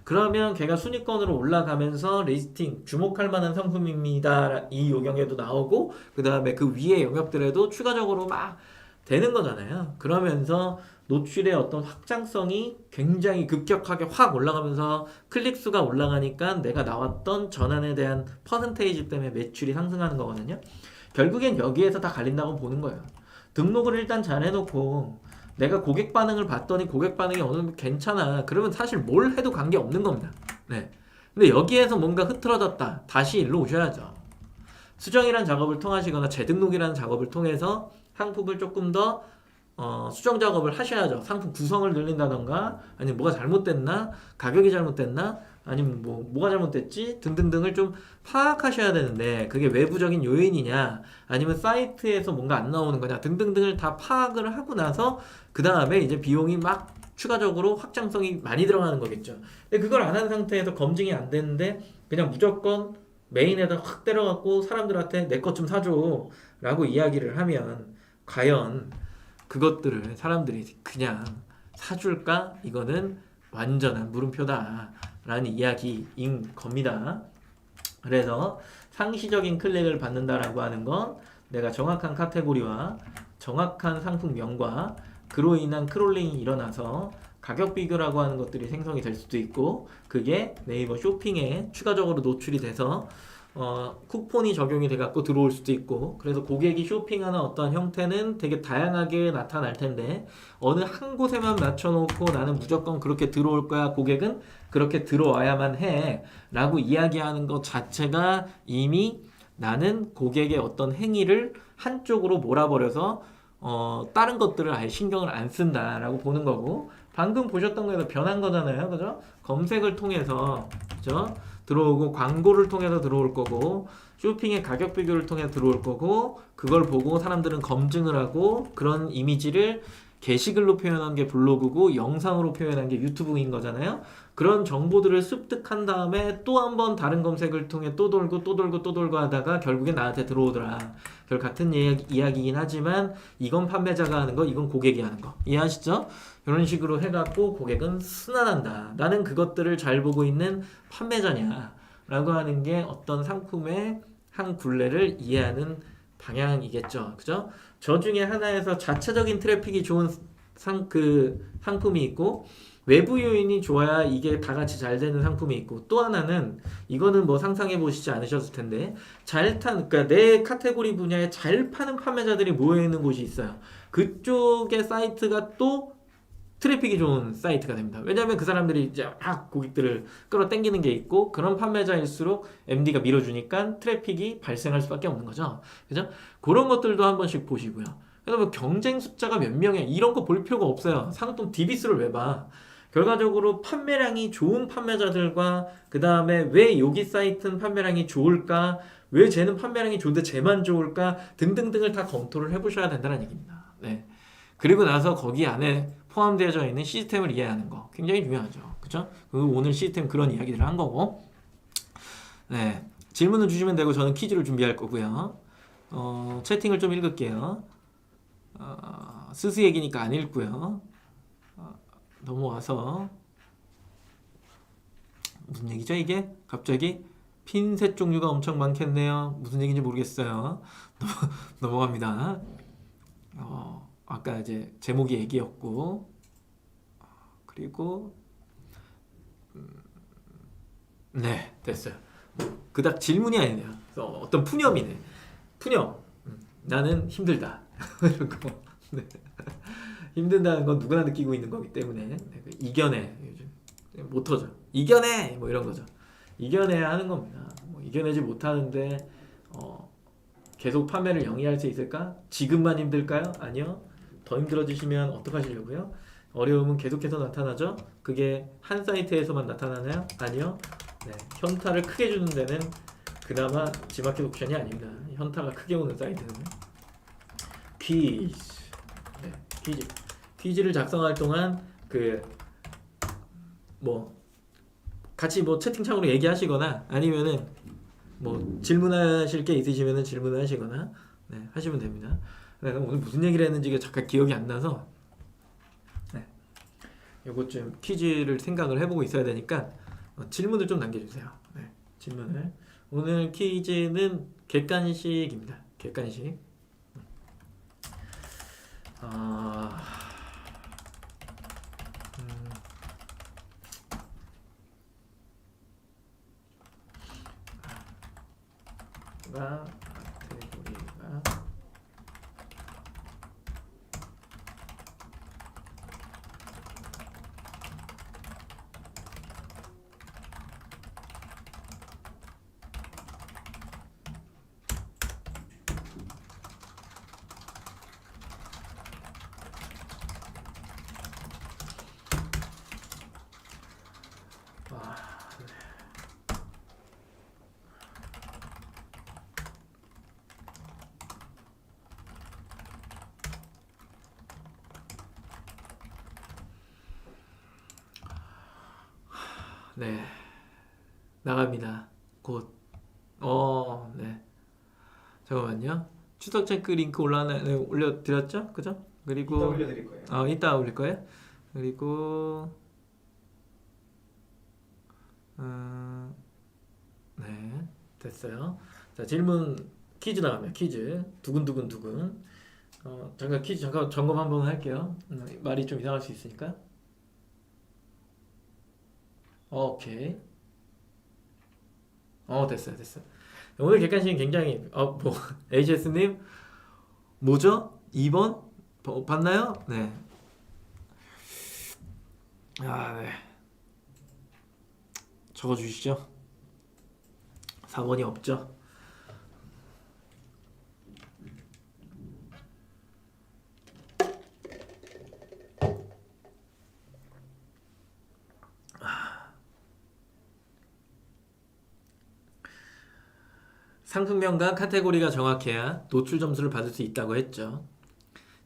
그러면 걔가 순위권으로 올라가면서 리스팅 주목할 만한 상품입니다 이 요경에도 나오고 그 다음에 그 위에 영역들에도 추가적으로 막 되는 거잖아요. 그러면서 노출의 어떤 확장성이 굉장히 급격하게 확 올라가면서 클릭수가 올라가니까 내가 나왔던 전환에 대한 퍼센테이지 때문에 매출이 상승하는 거거든요. 결국엔 여기에서 다 갈린다고 보는 거예요. 등록을 일단 잘 해놓고 내가 고객 반응을 봤더니 고객 반응이 어느 정도 괜찮아. 그러면 사실 뭘 해도 관계 없는 겁니다. 네. 근데 여기에서 뭔가 흐트러졌다. 다시 일로 오셔야죠. 수정이라는 작업을 통하시거나 재등록이라는 작업을 통해서 상품을 조금 더 수정 작업을 하셔야죠. 상품 구성을 늘린다던가 아니면 뭐가 잘못됐나 가격이 잘못됐나 아니면 뭐가 잘못됐지 등등등을 좀 파악하셔야 되는데 그게 외부적인 요인이냐 아니면 사이트에서 뭔가 안 나오는 거냐 등등등을 다 파악을 하고 나서 그 다음에 이제 비용이 막 추가적으로 확장성이 많이 들어가는 거겠죠. 근데 그걸 안 한 상태에서 검증이 안 되는데 그냥 무조건 메인에다 확 때려갖고 사람들한테 내 것 좀 사줘 라고 이야기를 하면 과연 그것들을 사람들이 그냥 사줄까? 이거는 완전한 물음표다라는 이야기인 겁니다. 그래서 상시적인 클릭을 받는다라고 하는 건 내가 정확한 카테고리와 정확한 상품명과 그로 인한 크롤링이 일어나서 가격 비교라고 하는 것들이 생성이 될 수도 있고, 그게 네이버 쇼핑에 추가적으로 노출이 돼서 쿠폰이 적용이 돼갖고 들어올 수도 있고, 그래서 고객이 쇼핑하는 어떠한 형태는 되게 다양하게 나타날 텐데, 어느 한 곳에만 맞춰놓고 나는 무조건 그렇게 들어올 거야, 고객은 그렇게 들어와야만 해 라고 이야기하는 것 자체가 이미 나는 고객의 어떤 행위를 한쪽으로 몰아버려서 다른 것들을 아예 신경을 안 쓴다라고 보는 거고, 방금 보셨던 거에서 변한 거잖아요, 그죠? 검색을 통해서, 그죠? 들어오고, 광고를 통해서 들어올 거고, 쇼핑의 가격 비교를 통해 들어올 거고, 그걸 보고 사람들은 검증을 하고, 그런 이미지를 게시글로 표현한 게 블로그고, 영상으로 표현한 게 유튜브인 거잖아요. 그런 정보들을 습득한 다음에 또 한 번 다른 검색을 통해 또 돌고 또 돌고 또 돌고 하다가 결국에 나한테 들어오더라. 결 같은 이야기이긴 하지만 이건 판매자가 하는 거, 이건 고객이 하는 거. 이해하시죠? 이런 식으로 해갖고 고객은 순환한다. 나는 그것들을 잘 보고 있는 판매자냐 라고 하는 게 어떤 상품의 한 굴레를 이해하는 방향이겠죠. 그죠? 저 중에 하나에서 자체적인 트래픽이 좋은 상품이 있고, 외부 요인이 좋아야 이게 다 같이 잘 되는 상품이 있고, 또 하나는 이거는 뭐 상상해 보시지 않으셨을 텐데, 그러니까 내 카테고리 분야에 잘 파는 판매자들이 모여 있는 곳이 있어요. 그쪽의 사이트가 또 트래픽이 좋은 사이트가 됩니다. 왜냐하면 그 사람들이 이제 막 고객들을 끌어당기는 게 있고, 그런 판매자일수록 MD가 밀어주니까 트래픽이 발생할 수밖에 없는 거죠. 그죠? 그런 것들도 한 번씩 보시고요. 그다음에 경쟁 숫자가 몇 명이야, 이런 거 볼 필요가 없어요. 상품 DB수를 왜 봐? 결과적으로 판매량이 좋은 판매자들과, 그 다음에 왜 여기 사이트는 판매량이 좋을까, 왜 쟤는 판매량이 좋은데 쟤만 좋을까 등등등을 다 검토를 해보셔야 된다는 얘기입니다. 네. 그리고 나서 거기 안에 포함되어져 있는 시스템을 이해하는 거 굉장히 중요하죠. 그죠? 오늘 시스템 그런 이야기들을 한 거고, 네. 질문을 주시면 되고 저는 퀴즈를 준비할 거고요. 채팅을 좀 읽을게요. 스스 얘기니까 안 읽고요. 넘어와서 무슨 얘기죠 이게? 갑자기 핀셋 종류가 엄청 많겠네요. 무슨 얘기인지 모르겠어요. 넘어갑니다. 아까 이제 제목이 얘기였고, 그리고 네, 됐어요. 그닥 질문이 아니네요. 어떤 푸념이네. 푸념. 나는 힘들다. 이런 거. 네. 힘든다는 건 누구나 느끼고 있는 거기 때문에 이겨내. 요즘 모터죠. 이겨내. 뭐 이런 거죠. 이겨내야 하는 겁니다. 뭐 이겨내지 못하는데 계속 판매를 영위할 수 있을까? 지금만 힘들까요? 아니요. 더 힘들어지시면 어떡하시려고요? 어려움은 계속해서 나타나죠? 그게 한 사이트에서만 나타나나요? 아니요. 네. 현타를 크게 주는 데는 그나마 지마켓 옵션이 아닙니다. 현타가 크게 오는 사이트는 퀴즈. 네, 퀴즈를 작성할 동안 같이 채팅창으로 얘기하시거나, 아니면은 질문하실 게 있으시면은 질문을 하시거나, 네, 하시면 됩니다. 내가 오늘 무슨 얘기를 했는지가 잠깐 기억이 안 나서, 네, 요거 좀 퀴즈를 생각을 해보고 있어야 되니까 질문을 좀 남겨주세요. 네, 질문을. 오늘 퀴즈는 객관식입니다. 객관식. 카테고리가 네, 나갑니다. 곧. 네. 잠깐만요. 추석 체크 링크 올려드렸죠? 그죠? 이따 그리고 올려드릴 거예요. 이따 올릴 거예요. 그리고 어, 네, 됐어요. 자, 질문 퀴즈 나가면 퀴즈 두근두근 두근. 잠깐 퀴즈 잠깐 점검 한번 할게요. 말이 좀 이상할 수 있으니까. 오케이. 됐어요, 됐어요. 오늘 객관식은 굉장히 뭐 HS님 뭐죠? 2번 봤나요? 네. 네. 적어주시죠. 4번이 없죠. 상품명과 카테고리가 정확해야 노출 점수를 받을 수 있다고 했죠.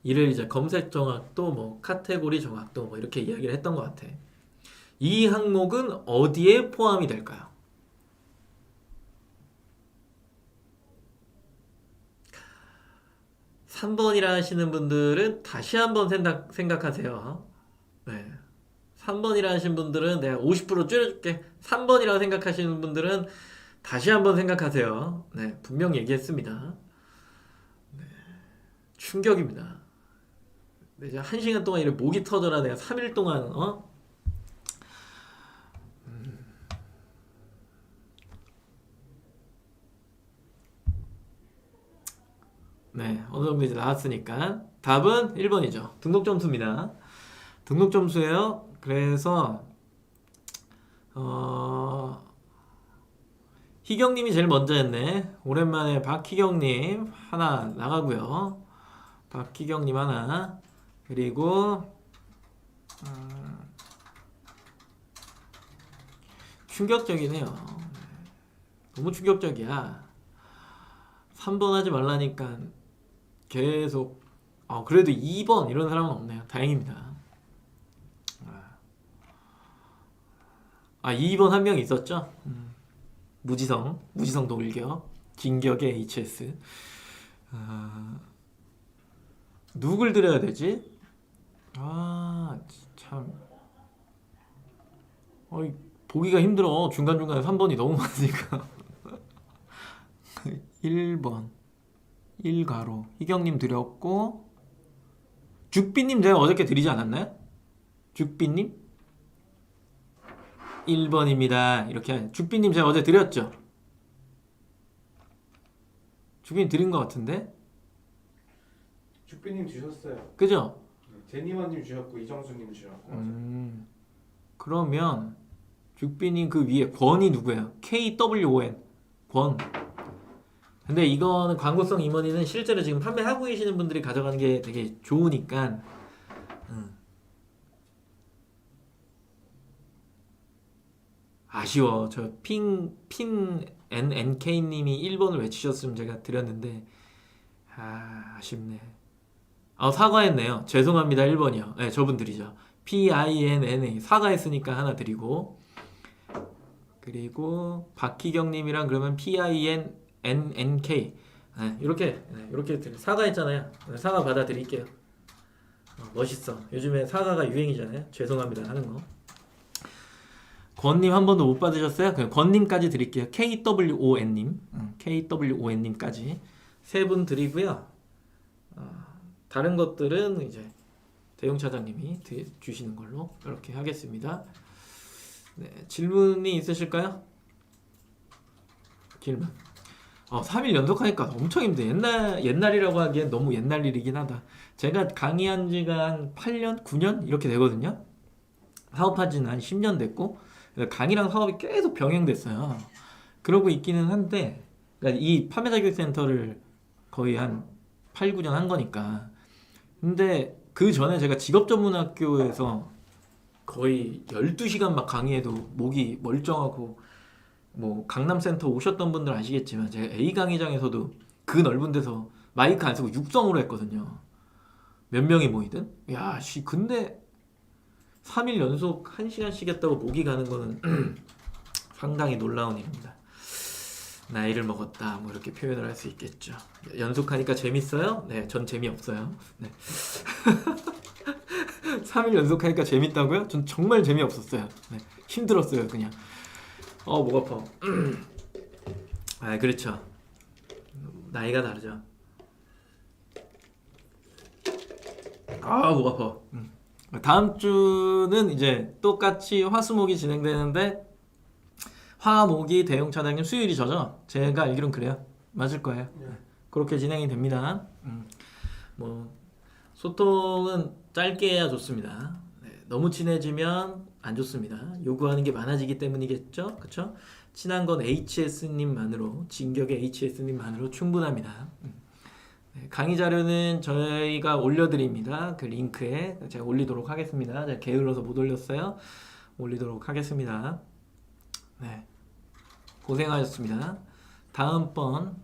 이를 이제 검색 정확도, 뭐 카테고리 정확도, 뭐 이렇게 이야기를 했던 것 같아. 이 항목은 어디에 포함이 될까요? 3번이라 하시는 분들은 다시 한번 생각하세요. 네. 3번이라 하시는 분들은 내가 50% 줄여줄게. 3번이라고 생각하시는 분들은 다시 한번 생각하세요. 네, 분명 얘기했습니다. 충격입니다. 이제 1시간 동안 이렇게 목이 터져라 내가 3일 동안 네, 어느 정도 이제 나왔으니까 답은 1번이죠. 등록 점수입니다. 등록 점수예요. 그래서 희경님이 제일 먼저 했네. 오랜만에 박희경님 하나 나가고요. 박희경님 하나. 그리고 충격적이네요. 너무 충격적이야. 3번 하지 말라니까 계속 그래도 2번 이런 사람은 없네요. 다행입니다. 2번 한 명 있었죠? 무지성 돌격 진격의 HS. 누굴 드려야 되지? 참 보기가 힘들어. 중간중간에 3번이 너무 많으니까. 1번 1가로 희경님 드렸고, 죽비님 제가 어저께 드리지 않았나요? 죽비님 1번입니다. 이렇게 죽비님 제가 어제 드렸죠? 죽비님 드린 것 같은데? 죽비님 주셨어요. 그죠? 제니머님 주셨고 이정수님 주셨고. 그러면 죽비님 그 위에 권이 누구예요? KWON 권. 근데 이거는 광고성 임원이는 실제로 지금 판매하고 계시는 분들이 가져가는 게 되게 좋으니까. 아쉬워. 저 핀 NNK님이 1번을 외치셨으면 제가 드렸는데 아쉽네. 사과했네요. 죄송합니다. 1번이요. 네, 저분들이죠. PINNA 사과했으니까 하나 드리고, 그리고 박희경님이랑 그러면 PINNNK 이렇게 사과했잖아요. 사과 받아드릴게요. 멋있어. 요즘에 사과가 유행이잖아요. 죄송합니다 하는 거. 권님 한 번도 못 받으셨어요? 그냥 권님까지 드릴게요. KWON님, KWON님까지 세 분 드리고요. 다른 것들은 이제 대용 차장님이 주시는 걸로 이렇게 하겠습니다. 네, 질문이 있으실까요? 질문. 3일 연속하니까 엄청 힘들어. 옛날이라고 하기엔 너무 옛날 일이긴 하다. 제가 강의한 지가 한 8년, 9년 이렇게 되거든요. 사업한 지는 한 10년 됐고, 강의랑 사업이 계속 병행됐어요. 그러고 있기는 한데, 그러니까 이 판매자교육센터를 거의 한 8, 9년 한 거니까. 근데 그 전에 제가 직업전문학교에서 거의 12시간 막 강의해도 목이 멀쩡하고, 뭐 강남센터 오셨던 분들 아시겠지만 제가 A 강의장에서도 그 넓은 데서 마이크 안 쓰고 육성으로 했거든요. 몇 명이 모이든. 근데 3일 연속 1시간씩 했다고 목이 가는 거는 상당히 놀라운 일입니다. 나이를 먹었다 뭐 이렇게 표현을 할 수 있겠죠. 연속하니까 재밌어요? 네, 전 재미없어요. 네. 3일 연속하니까 재밌다고요? 전 정말 재미없었어요. 네, 힘들었어요 그냥. 목 아파. 아, 그렇죠. 나이가 다르죠. 목 아파. 다음 주는 이제 똑같이 화수목이 진행되는데 화목이 대용 차장님 수요일이 저죠? 제가 알기론 그래요. 맞을 거예요. 네. 그렇게 진행이 됩니다. 뭐 소통은 짧게 해야 좋습니다. 네, 너무 친해지면 안 좋습니다. 요구하는 게 많아지기 때문이겠죠, 그렇죠? 친한 건 HS님만으로, 진격의 HS님만으로 충분합니다. 네, 강의 자료는 저희가 올려드립니다. 그 링크에 제가 올리도록 하겠습니다. 제가 게을러서 못 올렸어요. 올리도록 하겠습니다. 네, 고생하셨습니다. 다음번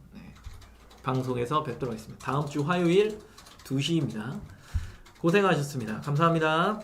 방송에서 뵙도록 하겠습니다. 다음 주 화요일 2시입니다. 고생하셨습니다. 감사합니다.